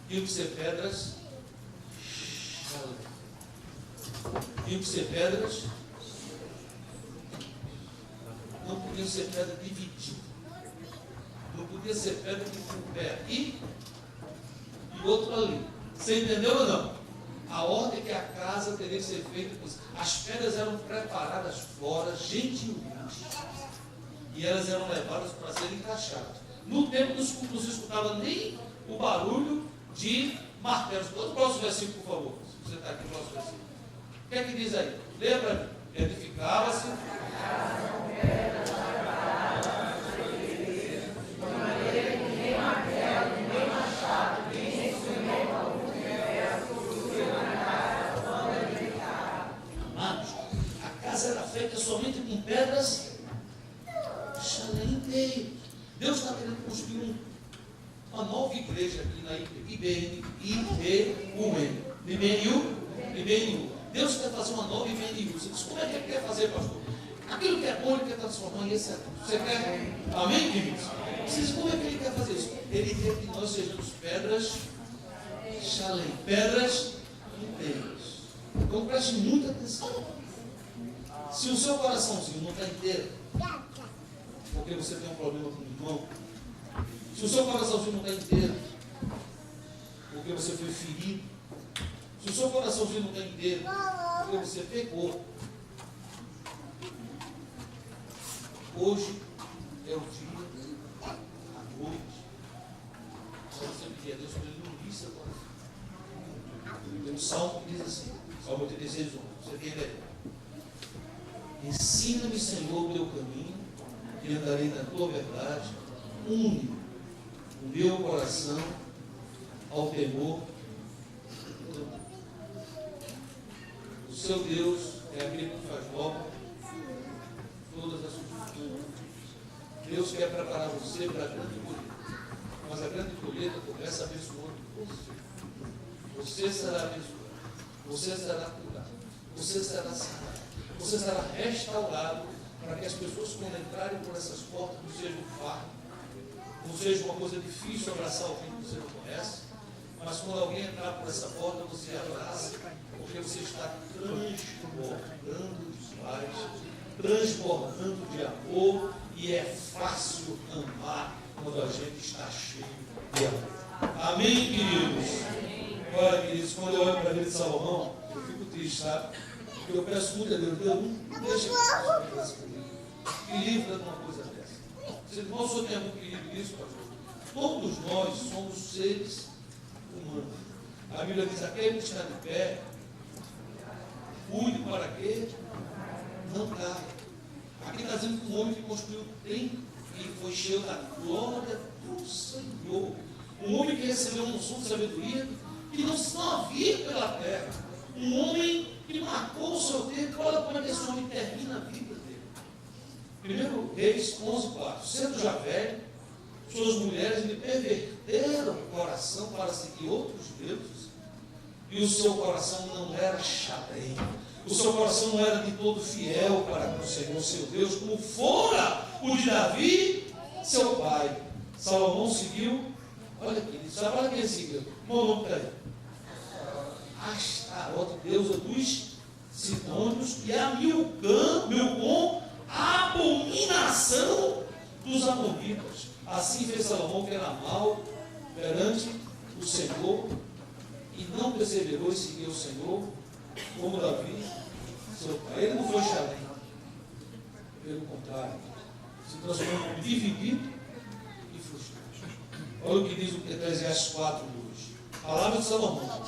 tinham que ser pedras tinham que ser pedras, não podiam ser pedras divididas, não podia ser pedra que tinha um pé aqui e outro ali. Você entendeu ou não? A ordem que a casa teria que ser feita, as pedras eram preparadas fora gentilmente e elas eram levadas para serem encaixadas. No tempo não se escutava nem o barulho de martelos. Todo o próximo versículo, por favor. Se você está aqui no próximo versículo. O que é que diz aí? Lembra? Edificava-se. Amados, a casa era feita somente com pedras Shalem. Deus está querendo construir uma nova igreja aqui na IBNU. Deus quer fazer uma nova IBNU. Você diz: como é que ele quer fazer, pastor? Aquilo que é bom, ele quer transformar em excelente. Você quer? Amém, queridos? Você diz: como é que ele quer fazer isso? Ele quer que nós sejamos pedras Shalem, pedras inteiras. Então preste muita atenção. Se o seu coraçãozinho não está inteiro, porque você tem um problema com o irmão, se o seu coraçãozinho não está inteiro, porque você foi ferido, se o seu coraçãozinho não está inteiro, porque você pecou, hoje é o dia, a noite, para você pedir a Deus para ele unir seu coração. Tem um salmo que diz assim, Salmo 86, 1, você tem ideia? Ensina-me, Senhor, o teu caminho, e andarei na tua verdade. Une o meu coração ao temor. O seu Deus é aquele que faz nova todas as coisas. Deus quer preparar você para a grande colheita, mas a grande colheita começa abençoando você. Você será abençoado, você será curado, você será sanado, você será restaurado, para que as pessoas, quando entrarem por essas portas, não seja um fardo, não seja uma coisa difícil abraçar alguém que você não conhece, mas quando alguém entrar por essa porta, você abraça, porque você está transbordando de paz, transbordando de amor, e é fácil amar quando a gente está cheio de amor. Amém, queridos? Olha, queridos, quando eu olho para a vida de Salomão, eu fico triste, sabe? Porque eu peço muito a Deus, Deus, não deixa que isso aconteça comigo. Que livra de uma coisa dessa. Se irmão, o senhor tem algum perigo nisso, pastor? Todos nós somos seres humanos. A Bíblia diz, aquele que está de pé, cuide para que não caia. Aqui está dizendo que um homem que construiu o templo e foi cheio da glória do Senhor. Um homem que recebeu um som de sabedoria que não havia pela terra. Um homem que marcou o seu tempo. Olha como é que esse homem termina a vida dele. 1 Reis 11:4. Sendo já velho, suas mulheres lhe perverteram o coração para seguir outros deuses. E o seu coração não era Xalém. O seu coração não era de todo fiel para com o Senhor, seu Deus, como fora o de Davi, seu pai. Salomão seguiu. Olha aqui, sabe, olha quem seguiu. Qual o nome está aí? Astarote, deusa dos Sidônios, e a Milcom, a abominação dos amonitas. Assim fez Salomão, que era mau perante o Senhor, e não perseverou em seguir o Senhor, como Davi, seu pai. Ele não foi Xalém, pelo contrário, se transformou em dividido e frustrado. Olha o que diz o Eclesiastes 4:2. Palavra de Salomão.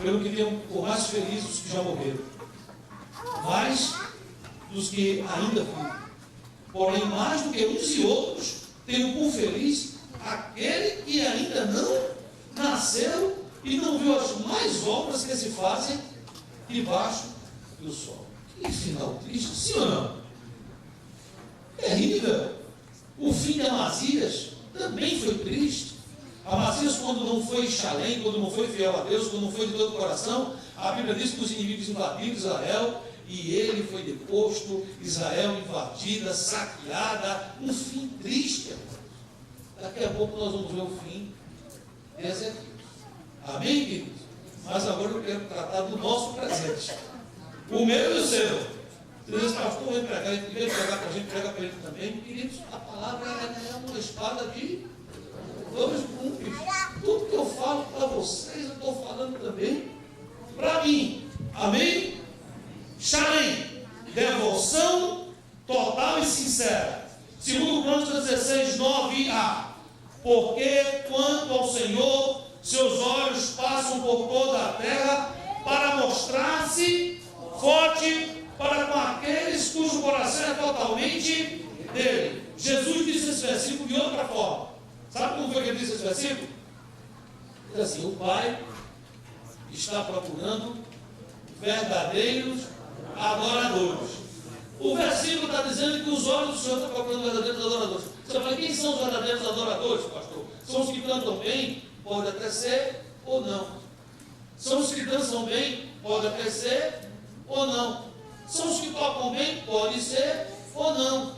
Pelo que tenham por mais felizes os que já morreram, mais dos que ainda vivem. Porém, mais do que uns e outros, tenho por feliz aquele que ainda não nasceu e não viu as mais obras que se fazem debaixo do sol. Que final triste, sim ou não? Terrível. O fim de Amazias também foi triste. Amazias, quando não foi Xalém, quando não foi fiel a Deus, quando não foi de todo o coração, a Bíblia diz que os inimigos invadiram Israel e ele foi deposto, Israel invadida, saqueada, um fim triste. Daqui a pouco nós vamos ver o fim de Ezequiel. Amém, queridos? Mas agora eu quero tratar do nosso presente. O meu e o seu. Você diz, pastor, vem pregar, ele veio pregar para a gente, prega para ele também. Queridos, a palavra é uma espada de dois gumes. Tudo que eu falo para vocês, eu estou falando também para mim. Amém? Xalém, devoção total e sincera. Segundo Crônicas 16:9a. Porque quanto ao Senhor, seus olhos passam por toda a terra para mostrar-se forte para com aqueles cujo coração é totalmente dele. Jesus disse esse versículo de outra forma. Sabe como foi que ele disse esse versículo? Diz assim: o Pai está procurando verdadeiros adoradores. O versículo está dizendo que os olhos do Senhor estão procurando verdadeiros adoradores. Você fala, quem são os verdadeiros adoradores, pastor? São os que cantam bem? Pode até ser ou não. São os que dançam bem? Pode até ser ou não. São os que tocam bem? Pode ser ou não.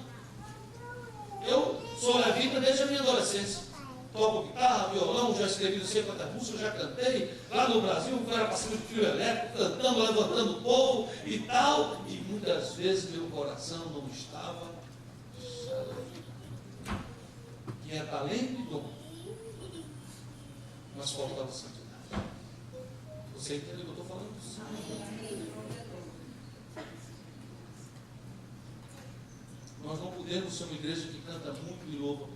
Eu sou levita desde a minha adolescência. Toco guitarra, violão, já escrevi não sei quantas músicas, já cantei. Lá no Brasil, eu era para cima de fio elétrico, cantando, levantando o povo e tal. E muitas vezes meu coração não estava Xalém. Que é talento e dom. Mas faltava santidade. Você entende o que eu estou falando? Nós não podemos ser uma igreja que canta muito e louva pouco.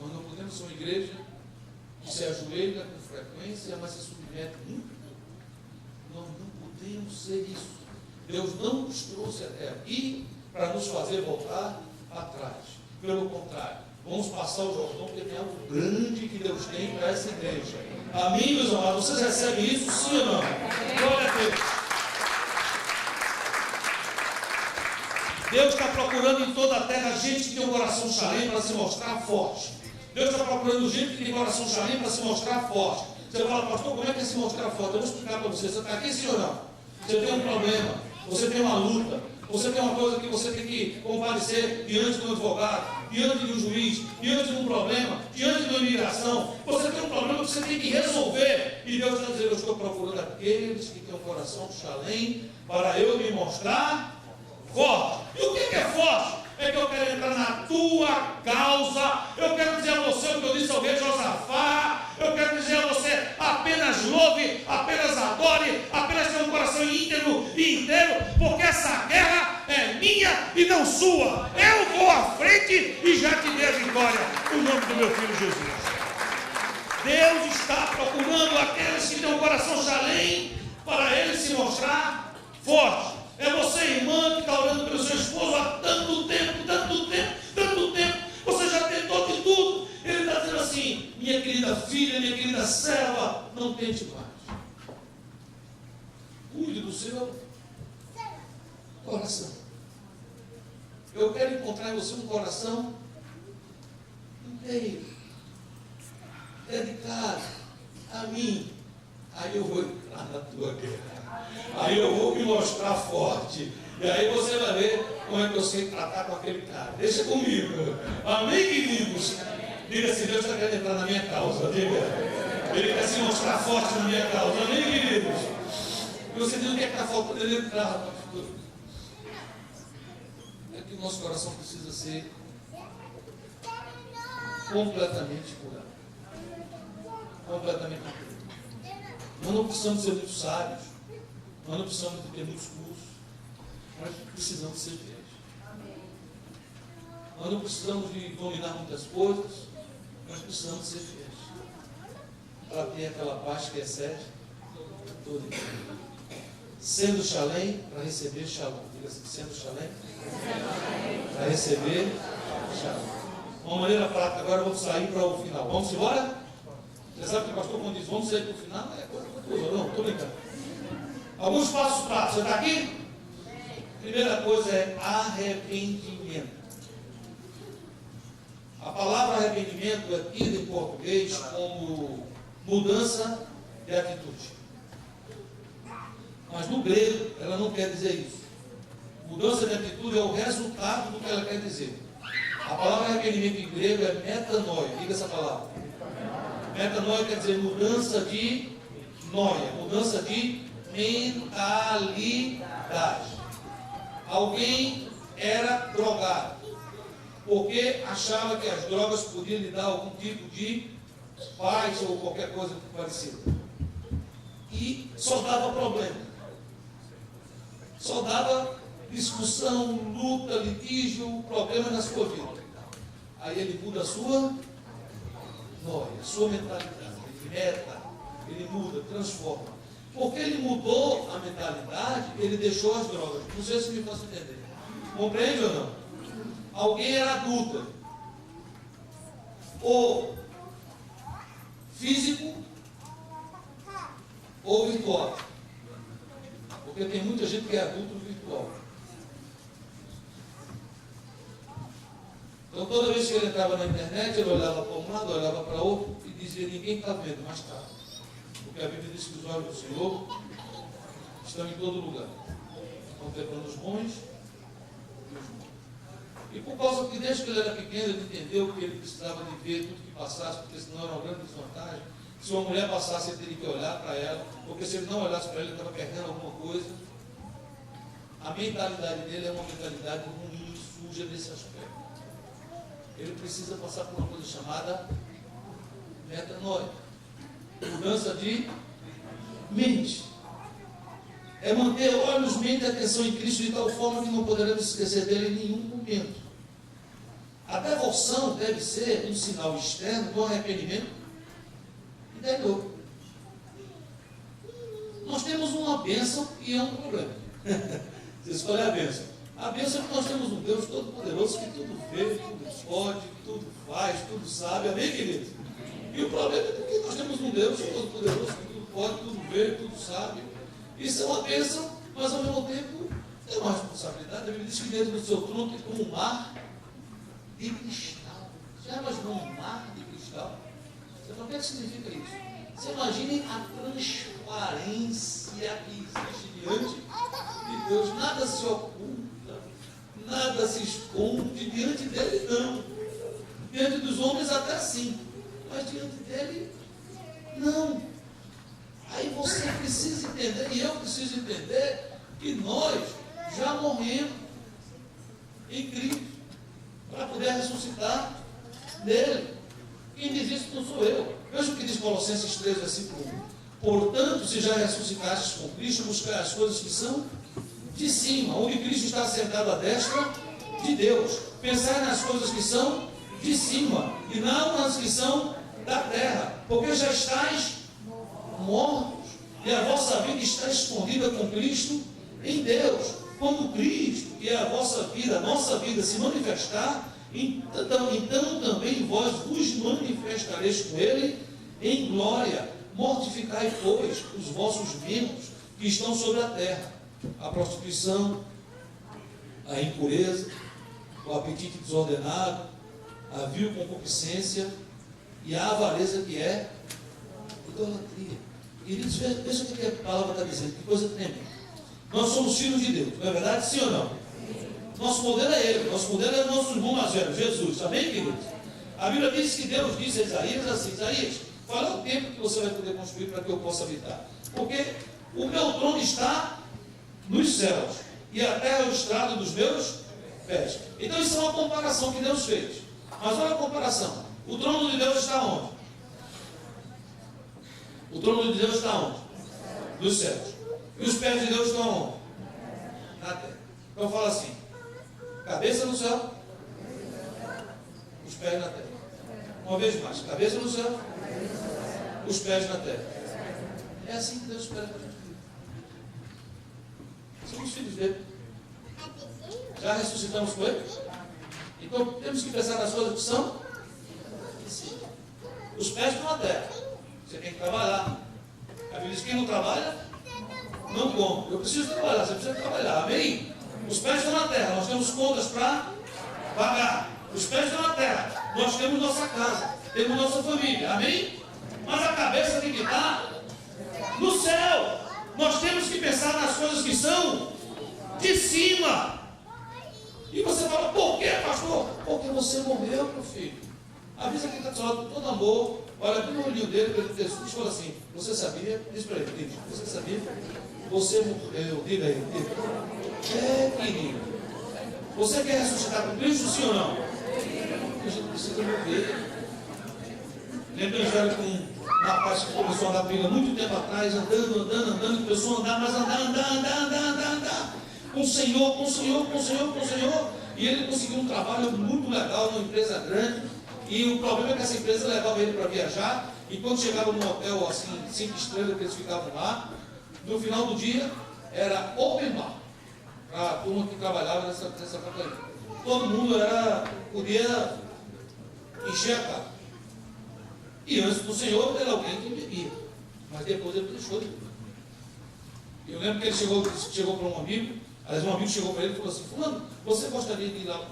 Nós não podemos ser uma igreja que se ajoelha com frequência, mas se submete muito pouco. Nós não podemos ser isso. Deus não nos trouxe até aqui para nos fazer voltar atrás. Pelo contrário, vamos passar o Jordão, porque tem algo grande que Deus tem para essa igreja. Amém, meus amados? Vocês recebem isso, sim ou não? Glória a Deus. Deus está procurando em toda a terra gente que tem um coração Xalém para se mostrar forte. Deus está procurando gente que tem coração Xalém para se mostrar forte. Você fala, pastor, como é que é se mostrar forte? Eu vou explicar para você. Você está aqui, sim ou não? Você tem um problema, você tem uma luta, você tem uma coisa que você tem que comparecer diante de um advogado, diante de um juiz, diante de um problema, diante de uma imigração. Você tem um problema que você tem que resolver. E Deus está dizendo, eu estou procurando aqueles que têm um coração Xalém para eu me mostrar forte. E o que é forte? É que eu quero entrar na tua causa. Eu quero dizer a você o que eu disse ao rei Josafá. Eu quero dizer a você, apenas louve, apenas adore, apenas tenha um coração íntegro e inteiro, porque essa guerra é minha e não sua. Eu vou à frente e já te dei a vitória, no nome do meu filho Jesus. Deus está procurando aqueles que têm um coração chalém, para ele se mostrar forte. É você, irmã, que está orando pelo seu esposo há tanto tempo, tanto tempo, tanto tempo. Você já tentou de tudo. Ele está dizendo assim: minha querida filha, minha querida serva, não tente mais. Cuide do seu coração. Eu quero encontrar em você um coração inteiro, dedicado a mim. Aí eu vou entrar na tua guerra. Aí eu vou me mostrar forte. E aí você vai ver como é que eu sei tratar com aquele cara. Deixa comigo. Amém, queridos? Diga assim: Deus está querendo entrar na minha causa. Diga. Ele quer se mostrar forte na minha causa. Amém, queridos? E você diz: o que é que está faltando ele entrar? É que o nosso coração precisa ser completamente curado. Completamente curado. Nós não precisamos ser muito sábios. Nós não precisamos ter muitos cursos. Nós precisamos ser fiéis. Nós não precisamos de dominar muitas coisas. Nós precisamos ser fiéis. Para ter aquela paz que excede todo entendimento. Sendo chalém, para receber shalom. Diga assim: sendo chalém, para receber shalom. Uma maneira prática. Agora vamos sair para o final. Vamos embora? Você sabe que o pastor, quando diz vamos sair para o final, é coisa. Não, estou brincando. Alguns passos práticos. Você está aqui? Primeira coisa é arrependimento. A palavra arrependimento é tida em português como mudança de atitude. Mas no grego ela não quer dizer isso. Mudança de atitude é o resultado do que ela quer dizer. A palavra arrependimento em grego é metanoia. Diga essa palavra. Metanoia quer dizer mudança de noia, mudança de mentalidade. Alguém era drogado porque achava que as drogas podiam lhe dar algum tipo de paz ou qualquer coisa parecida. E só dava problema. Só dava discussão, luta, litígio, problema na sua vida. Aí ele muda a sua noia, a sua mentalidade, ele muda, transforma. Porque ele mudou a mentalidade, ele deixou as drogas. Não sei se me faço entender. Compreende ou não? Alguém era adúltero, ou físico, ou virtual. Porque tem muita gente que é adúltero virtual. Então toda vez que ele entrava na internet, ele olhava para um lado, olhava para outro e dizia: ninguém está vendo, mas está. Porque a Bíblia diz que os olhos do Senhor estão em todo lugar. Contemplando os bons e os maus. E por causa que desde que ele era pequeno, ele entendeu que ele precisava de ver tudo que passasse, porque senão era uma grande desvantagem. Se uma mulher passasse, ele teria que olhar para ela, porque se ele não olhasse para ela, ele estava perdendo alguma coisa. A mentalidade dele é uma mentalidade ruim, suja nesse aspecto. Ele precisa passar por uma coisa chamada metanoia. Mudança de mente. É manter olhos, mente e atenção em Cristo de tal forma que não poderemos esquecer dele em nenhum momento. A devoção deve ser um sinal externo do arrependimento interior. Nós temos uma bênção e é um problema. Você escolhe a bênção. A bênção é que nós temos um Deus todo-poderoso que tudo vê, tudo pode, tudo faz, tudo sabe. Amém, queridos? E o problema é porque nós temos um Deus todo-poderoso que tudo pode, tudo vê, tudo sabe. Isso é uma bênção, mas ao mesmo tempo é uma responsabilidade. A Bíblia diz que dentro do seu trono tem como um mar de cristal. Já imaginou um mar de cristal? Você fala: o que é que significa isso? Você imagine a transparência que existe diante de Deus. Nada se oculta, nada se esconde diante dele, não. Diante dos homens até sim, mas diante dele, não. Aí você precisa entender, e eu preciso entender, que nós já morremos em Cristo, para poder ressuscitar nele. Quem diz isso não sou eu. Veja o que diz Colossenses 3, versículo 1. Portanto, se já ressuscitastes com Cristo, buscai as coisas que são de cima, onde Cristo está sentado à destra de Deus. Pensai nas coisas que são de cima, e não nas que são da terra, porque já estáis mortos, e a vossa vida está escondida com Cristo em Deus. Quando Cristo, que é a vossa vida, a nossa vida, se manifestar, então também vós vos manifestareis com Ele em glória. Mortificai, pois, os vossos membros que estão sobre a terra: a prostituição, a impureza, o apetite desordenado, a vil concupiscência e a avareza, que é idolatria. Queridos, veja o que a palavra está dizendo, que coisa tremenda. Nós somos filhos de Deus, não é verdade? Sim ou não? Nosso modelo é Ele, nosso modelo é o nosso irmão mais velho, Jesus. Amém, queridos? A Bíblia diz que Deus disse a Isaías assim: Isaías, qual é o tempo que você vai poder construir para que eu possa habitar? Porque o meu trono está nos céus, e a terra é o estrado dos meus pés. Então isso é uma comparação que Deus fez. Mas olha a comparação. O trono de Deus está onde? O trono de Deus está onde? Nos céus. E os pés de Deus estão onde? Na terra. Então fala assim: cabeça no céu, os pés na terra. Uma vez mais: cabeça no céu, os pés na terra. É assim que Deus espera para a gente viver. Somos filhos dele. Já ressuscitamos com ele. Então temos que pensar nas coisas que são. Os pés estão na terra. Você tem que trabalhar. A Bíblia diz que quem não trabalha, não come. Eu preciso trabalhar, você precisa trabalhar. Amém? Os pés estão na terra. Nós temos contas para pagar. Os pés estão na terra. Nós temos nossa casa. Temos nossa família. Amém? Mas a cabeça tem que estar no céu. Nós temos que pensar nas coisas que são de cima. E você fala: por quê, pastor? Porque você morreu, meu filho. Avisa quem está do seu lado com todo amor. Olha bem no olhinho dele, ele fala assim: você sabia? Diz para ele: você sabia? Você morreu. Diga aí. É, querido. Você quer ressuscitar com Cristo, sim ou não? A gente precisa morrer. Lembra do evangelho com um rapaz que começou a andar briga muito tempo atrás, andando, começou a andar, mas andar. Com o Senhor. E ele conseguiu um trabalho muito legal numa empresa grande. E o problema é que essa empresa levava ele para viajar. E quando chegava num hotel assim, 5 estrelas, que eles ficavam lá, no final do dia era open bar para a turma que trabalhava nessa companhia. Todo mundo podia encher a cara. E antes do Senhor era alguém que bebia. Mas depois ele deixou de beber. Eu lembro que ele chegou para um amigo. Aliás, um amigo chegou para ele e falou assim: fulano, você gostaria de ir lá no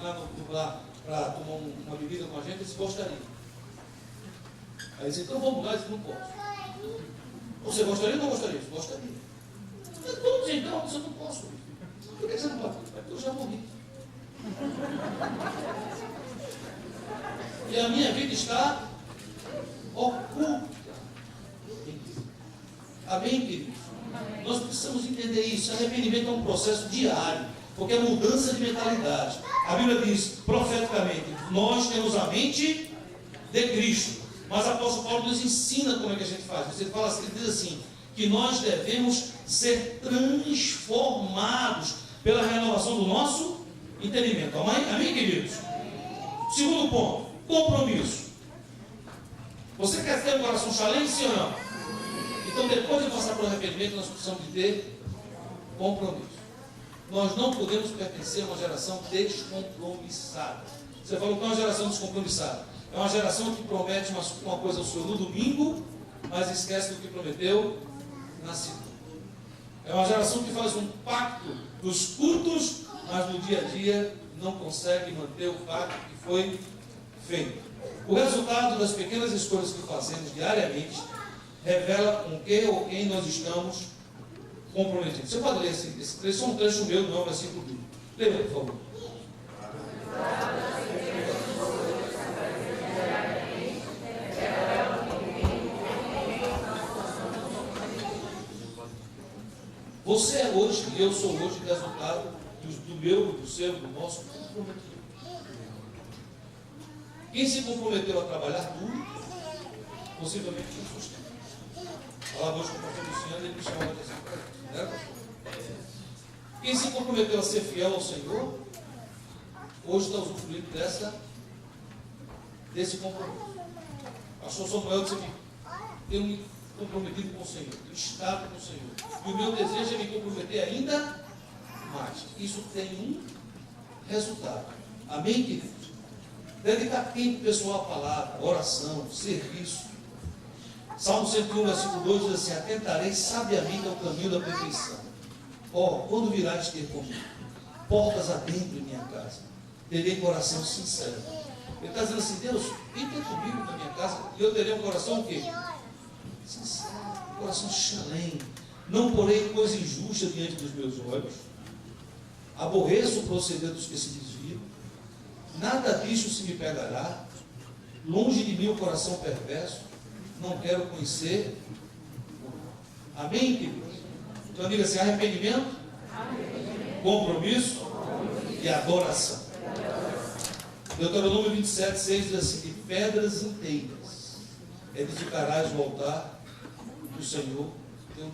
bar para tomar uma bebida com a gente? Ele disse: gostaria. Aí ele disse: então vamos lá. Ele disse: não posso. Você gostaria ou não gostaria? Eu disse: gostaria. Todos então, você não posso. Por que você não pode? É porque eu já morri. E a minha vida está oculta. Amém, queridos? Nós precisamos entender isso. Arrependimento é um processo diário, porque é mudança de mentalidade. A Bíblia diz profeticamente: nós temos a mente de Cristo. Mas o apóstolo Paulo nos ensina como é que a gente faz. Ele diz assim: que nós devemos ser transformados pela renovação do nosso entendimento. Amém, queridos? Segundo ponto: compromisso. Você quer ter um coração chalente, sim ou não? Então, depois de passar pelo arrependimento, nós precisamos de ter compromisso. Nós não podemos pertencer a uma geração descompromissada. Você falou que é uma geração descompromissada. É uma geração que promete uma coisa ao Senhor no domingo, mas esquece do que prometeu na segunda. É uma geração que faz um pacto dos cultos, mas no dia a dia não consegue manter o pacto que foi feito. O resultado das pequenas escolhas que fazemos diariamente revela com que ou quem nós estamos comprometidos. Você pode ler esse trecho? É um trecho meu, não é um versículo bíblico. Leia, por favor. Você é hoje, e eu sou hoje, resultado do meu, do seu, do nosso comprometimento. Quem se comprometeu a trabalhar duro, possivelmente com sustento. Falava hoje com o pastor Luciano, ele me chamou a atenção para isso, né? Quem se comprometeu a ser fiel ao Senhor, hoje está usufruindo desse compromisso. Pastor Samuel disse aqui, eu me comprometido com o Senhor, eu estado com o Senhor. E o meu desejo é me comprometer ainda mais. Isso tem um resultado. Amém, queridos? Dedicar tempo pessoal à palavra, oração, serviço. Salmo 101, versículo 2 diz assim: atentarei sabiamente ao caminho da perfeição. Quando virás ter comigo? Portas adentro em minha casa. Terei coração sincero. Ele está dizendo assim: Deus, vem ter comigo na minha casa, e eu terei um coração o quê? Sincero, um coração chalém. Não porei coisa injusta diante dos meus olhos. Aborreço o proceder dos que se desviam. Nada disso se me pegará. Longe de mim o coração perverso. Não quero conhecer. Amém, queridos? Então diga assim: arrependimento, compromisso e adoração. Deuteronômio 27, 6 diz assim: de pedras inteiras edificarás o altar do Senhor teu Deus,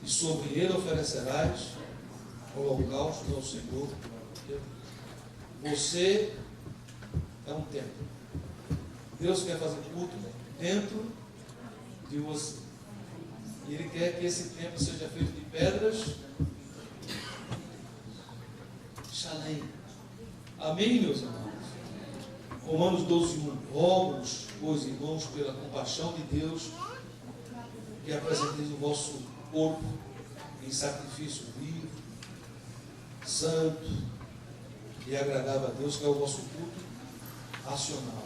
e sobre ele oferecerás holocausto ao Senhor teu Deus. Você é um templo. Deus quer fazer culto dentro de você. E Ele quer que esse templo seja feito de pedras chalém. Amém, meus irmãos? Romanos 12, 1. Rogo-vos, pois, irmãos, pela compaixão de Deus, que apresenteis o vosso corpo em sacrifício vivo, santo e agradável a Deus, que é o vosso culto racional.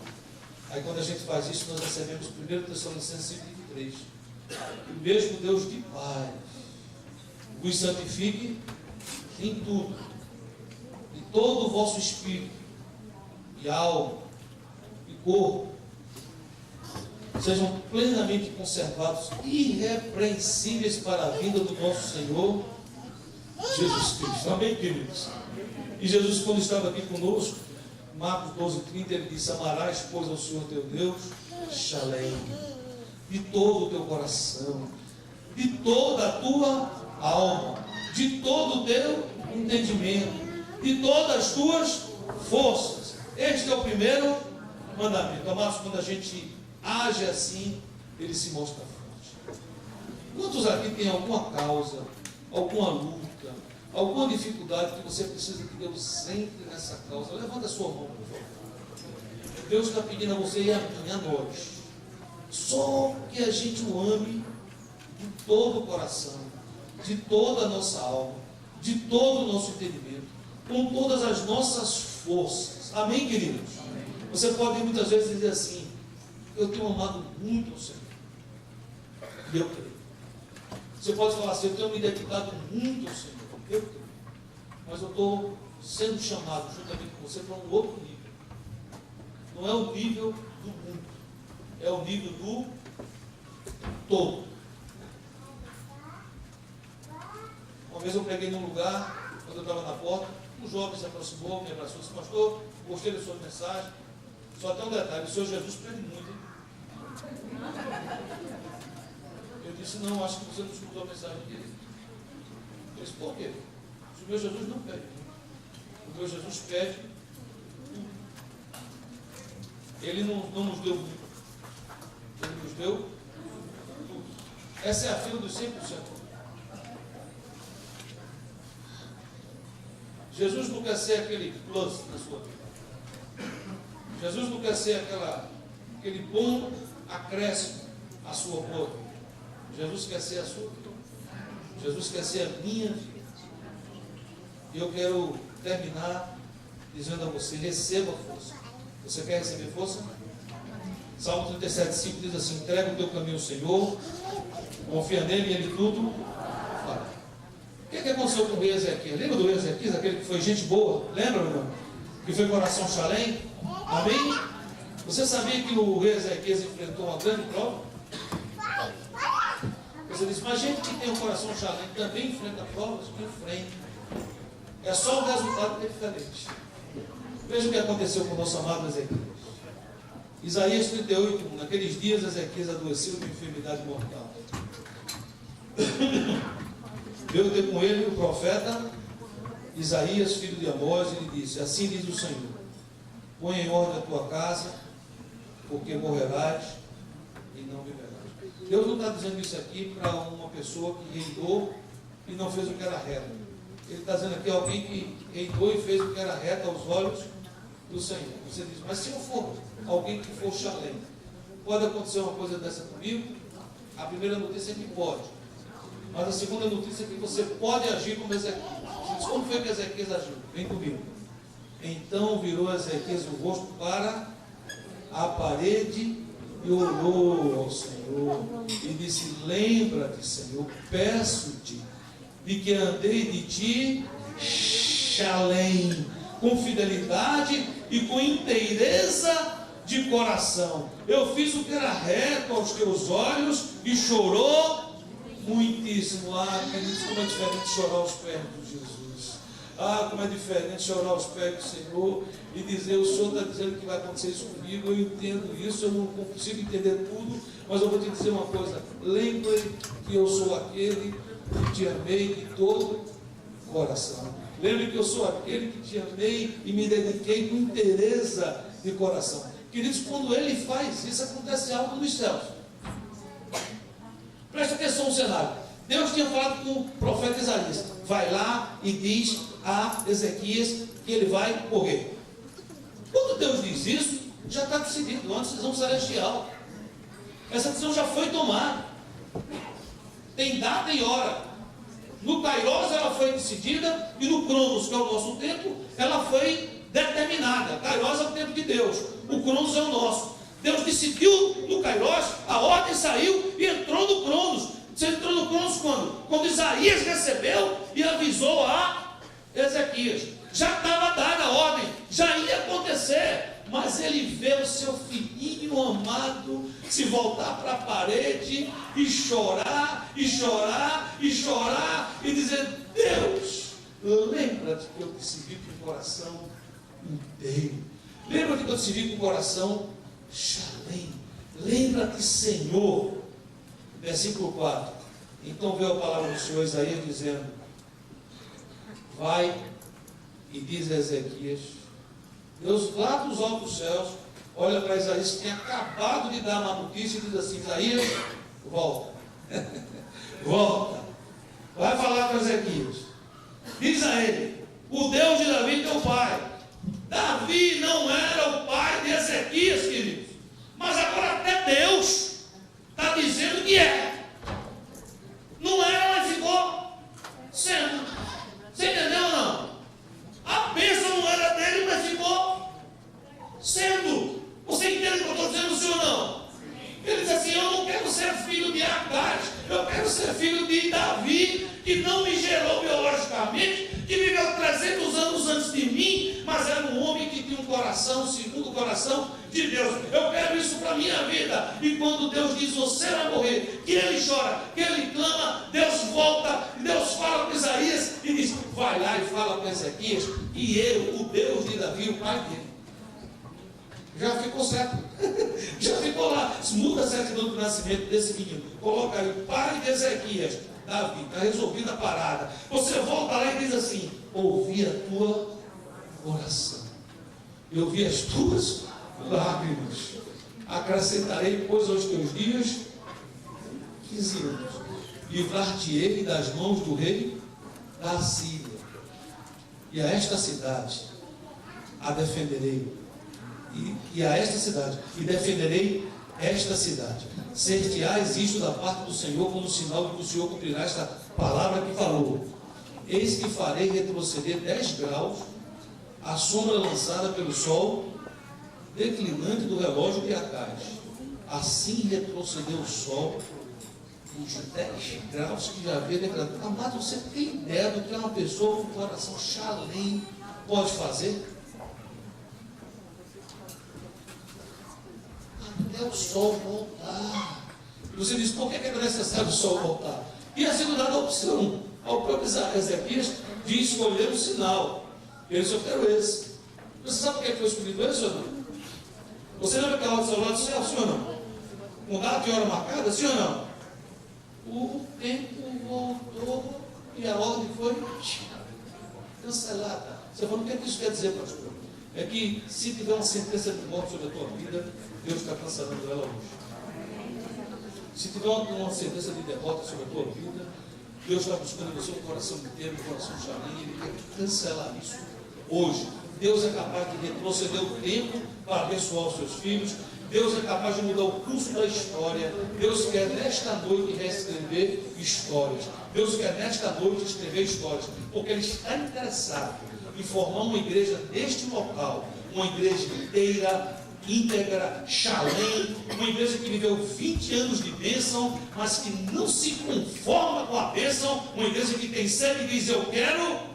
Aí quando a gente faz isso, nós recebemos 1 Tessalonicenses 5:23. O mesmo Deus de paz vos santifique em tudo, e todo o vosso espírito, e alma, e corpo, sejam plenamente conservados, irrepreensíveis para a vinda do nosso Senhor Jesus Cristo. Amém, queridos? E Jesus, quando estava aqui conosco, Marcos 12:30, ele disse: amarás, pois, ao Senhor teu Deus, chalém, de todo o teu coração, de toda a tua alma, de todo o teu entendimento, de todas as tuas forças. Este é o primeiro mandamento. Amados, quando a gente age assim, ele se mostra forte. Quantos aqui têm alguma causa, alguma luta, alguma dificuldade que você precisa que Deus entre nessa causa? Levanta a sua mão, por favor. Deus está pedindo a você e a mim, a nós, só que a gente o ame de todo o coração, de toda a nossa alma, de todo o nosso entendimento, com todas as nossas forças. Amém, queridos? Amém. Você pode muitas vezes dizer assim: eu tenho amado muito o Senhor, e eu creio. Você pode falar assim: eu tenho me dedicado muito ao Senhor, eu creio. Mas eu estou sendo chamado juntamente com você para um outro nível. Não é o nível do mundo, é o nível do todo. Uma vez eu peguei num lugar, quando eu estava na porta, um jovem se aproximou, me abraçou e disse: pastor, gostei da sua mensagem. Só tem um detalhe: o Senhor Jesus pede muito, hein? Eu disse: não, acho que você não escutou a mensagem dele. Ele disse: por quê? O meu Jesus não pede muito. O meu Jesus pede tudo. Ele não nos deu muito. Ele nos deu tudo. Essa é a fila dos 100%. Jesus não quer ser aquele plus na sua vida. Jesus não quer ser aquele bom acréscimo à sua boca. Jesus quer ser a sua vida. Jesus quer ser a minha vida. E eu quero terminar dizendo a você: receba força. Você quer receber força? Salmo 37:5 diz assim: entrega o teu caminho ao Senhor, confia nele e ele tudo fará. O que aconteceu com o rei Ezequias? Lembra do rei Ezequias, aquele que foi gente boa? Lembra, meu irmão? Que foi coração chalém? Amém? Você sabia que o rei Ezequias enfrentou uma grande prova? Você diz: mas gente que tem um coração chalém também enfrenta provas? Enfrenta. É só o resultado que é diferente. Veja o que aconteceu com o nosso amado Ezequias. Isaías 38, naqueles dias Ezequias adoeceu de enfermidade mortal. Veio ter com ele o profeta Isaías, filho de Amós, e lhe disse: assim diz o Senhor, põe em ordem a tua casa, porque morrerás e não viverás. Deus não está dizendo isso aqui para uma pessoa que reinou e não fez o que era reto. Ele está dizendo aqui alguém que reinou e fez o que era reto aos olhos do Senhor. Você diz: mas se eu for alguém que for chalé, pode acontecer uma coisa dessa comigo? A primeira notícia é que pode, mas a segunda notícia é que você pode agir como Ezequias. Você diz: como foi que Ezequias agiu? Vem comigo. Então virou Ezequias o rosto para a parede e orou ao Senhor e disse: lembra-te, Senhor, peço-te de que andei de ti chalém, com fidelidade e com inteireza de coração. Eu fiz o que era reto aos teus olhos e chorou muitíssimo. Ah, queridos, como é diferente chorar aos pés de Jesus. Ah, como é diferente chorar aos pés do Senhor e dizer: o Senhor está dizendo que vai acontecer isso comigo, eu entendo isso, eu não consigo entender tudo, mas eu vou te dizer uma coisa: lembre que eu sou aquele que te amei de todo o coração. Lembre que eu sou aquele que te amei e me dediquei com inteireza de coração. Queridos, quando ele faz isso, acontece algo nos céus. Presta atenção no cenário. Deus tinha falado com o profeta Isaías: vai lá e diz a Ezequias que ele vai morrer. Quando Deus diz isso, já está decidido, uma decisão celestial. Essa decisão já foi tomada. Tem data e hora. No Kairos ela foi decidida, e no Cronos, que é o nosso tempo, ela foi determinada. Kairos é o tempo de Deus, o Cronos é o nosso. Deus decidiu no Kairos, a ordem saiu e entrou no Cronos. Você entrou no Cronos quando? Quando Isaías recebeu e avisou a Ezequias. Já estava dada a ordem, já ia acontecer. Mas ele vê o seu filhinho amado se voltar para a parede e chorar, e chorar, e chorar, e dizer: Deus, lembra-te que eu te servi com o coração inteiro. Lembra-te que eu te servi com o coração chalém. Lembra-te, Senhor. Versículo 4. Então veio a palavra do Senhor Isaías dizendo: vai e diz a Ezequias. Deus lá dos altos céus olha para Isaías, que tinha acabado de dar uma notícia, e diz assim: Isaías, volta. Volta. Vai falar com Ezequias. Diz a ele: o Deus de Davi, teu pai. Davi não era o pai de Ezequias, queridos. Mas agora até Deus está dizendo que é. Não era, mas ficou sendo. Você entendeu ou não? A bênção não era dele, mas ficou sendo. Você entende o que eu estou dizendo, sim ou não? Ele diz assim: eu não quero ser filho de Agás, eu quero ser filho de Davi, que não me gerou biologicamente, que viveu 300 anos antes de mim, mas era um homem que tinha um coração segundo o coração de Deus. Eu quero isso para a minha vida. E quando Deus diz: você vai morrer, que ele chora, que ele clama, Deus volta, Deus fala com Isaías e diz: vai lá e fala com Ezequias, e eu, o Deus de Davi, o pai dele. Já ficou certo. Já ficou lá. Muda a certidão do nascimento desse menino. Coloca aí: pai de Ezequias, Davi. Está resolvida a parada. Você volta lá e diz assim: ouvi a tua oração, eu vi as tuas lágrimas. Acrescentarei, pois, aos teus dias 15 anos. Livrar-te-ei das mãos do rei da Síria. E a esta cidade a defenderei. E a esta cidade, e defenderei esta cidade. Ser-te-ás isto da parte do Senhor, como sinal de que o Senhor cumprirá esta palavra que falou. Eis que farei retroceder 10 graus a sombra lançada pelo sol declinante do relógio de Acás. Assim retrocedeu o sol os 10 graus que já havia declarado. Amado, você tem ideia do que uma pessoa com coração chalém pode fazer? Até o sol voltar. E você diz: por que é necessário o sol voltar? E a sido dada a opção ao próprio Ezequias de escolher um sinal. Ele só quero esse. Você sabe por que foi escolhido esse ou não? Você lembra aquela hora do seu lado do céu, sim ou não? Com data e hora marcada, sim ou não? O tempo voltou e a ordem foi cancelada. Você falou, o que é que isso quer dizer, pastor? É que se tiver uma sentença de morte sobre a tua vida, Deus está cancelando ela hoje. Se tiver uma sentença de derrota sobre a tua vida, Deus está buscando no seu coração inteiro, no coração chalinho, Ele quer cancelar isso hoje. Deus é capaz de retroceder o tempo para abençoar os seus filhos. Deus é capaz de mudar o curso da história. Deus quer nesta noite reescrever histórias. Deus quer nesta noite escrever histórias, porque Ele está interessado em formar uma igreja deste local, uma igreja inteira, íntegra, Shalem, uma igreja que viveu 20 anos de bênção, mas que não se conforma com a bênção, uma igreja que tem sede e diz, eu quero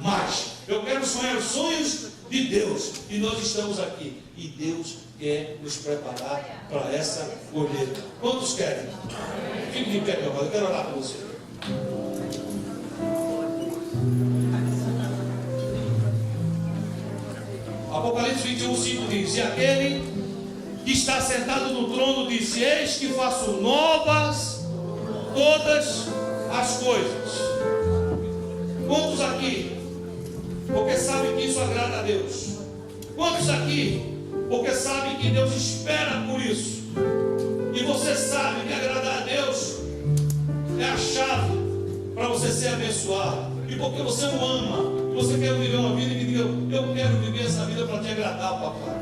mais, eu quero sonhar os sonhos de Deus, e nós estamos aqui, e Deus quer nos preparar para essa colheita. Quantos querem? Fique de pé, meu irmão, eu quero orar por você. Apocalipse 21:5 diz, e aquele que está sentado no trono disse, eis que faço novas todas as coisas. Quantos aqui, porque sabem que isso agrada a Deus? Quantos aqui, porque sabem que Deus espera por isso? E você sabe que agradar a Deus é a chave para você ser abençoado. E porque você o ama, você quer viver uma vida que diga, eu quero viver essa vida para te agradar, papai.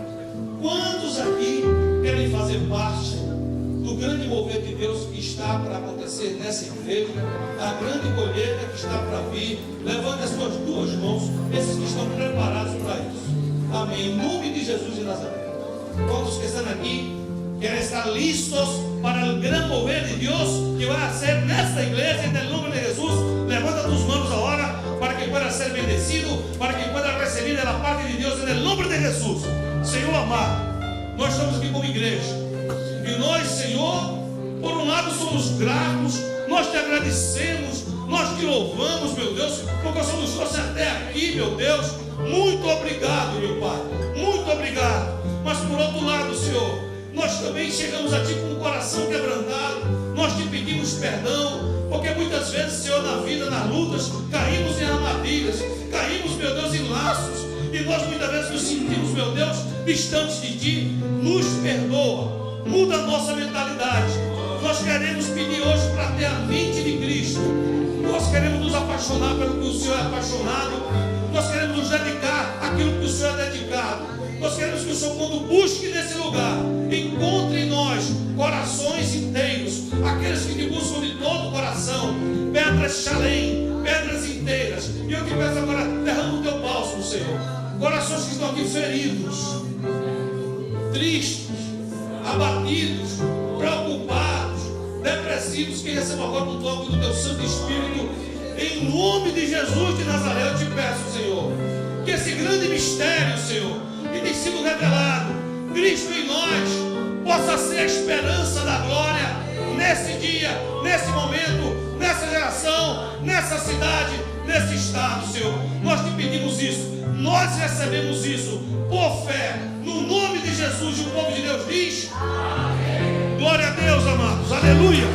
Quantos aqui querem fazer parte do grande mover de Deus que está para acontecer nessa igreja, a grande colheita que está para vir? Levante as suas duas mãos, esses que estão preparados para isso. Amém. Em nome de Jesus de Nazaré. Quantos que estão aqui querem estar listos para o grande mover de Deus que vai ser nesta igreja, em nome de Jesus? Levanta tus manos agora para que pueda ser bendecido, para que pueda recibir da parte de Deus, em nome de Jesus. Senhor amado, nós estamos aqui como igreja, e nós, Senhor, por um lado somos gratos, nós te agradecemos, nós te louvamos, meu Deus, porque você nos trouxe até aqui, meu Deus. Muito obrigado, meu Pai, muito obrigado. Mas por outro lado, Senhor, nós também chegamos a Ti com o coração quebrantado, nós te pedimos perdão, porque muitas vezes, Senhor, na vida, nas lutas, caímos em armadilhas, caímos, meu Deus, em laços, e nós muitas vezes nos sentimos, meu Deus, distantes de Ti. Nos perdoa, muda a nossa mentalidade. Nós queremos pedir hoje para ter a mente de Cristo. Nós queremos nos apaixonar pelo que o Senhor é apaixonado. Nós queremos nos dedicar àquilo que o Senhor é dedicado. Nós queremos que o Senhor, quando busque nesse lugar, encontre em nós corações inteiros, aqueles que te buscam de todo o coração, pedras Shalem, pedras inteiras. E eu te peço agora, derrama o teu bálsamo, Senhor. Corações que estão aqui feridos, tristes, abatidos, preocupados, depressivos, que recebam agora um toque do teu Santo Espírito. Em nome de Jesus de Nazaré, eu te peço, Senhor, que esse grande mistério, Senhor, que tem sido revelado, Cristo em nós, possa ser a esperança da glória nesse dia, nesse momento, nessa geração, nessa cidade, nesse estado, Senhor. Nós te pedimos isso, nós recebemos isso por fé, no nome de Jesus. E o povo de Deus diz: amém. Glória a Deus, amados, aleluia.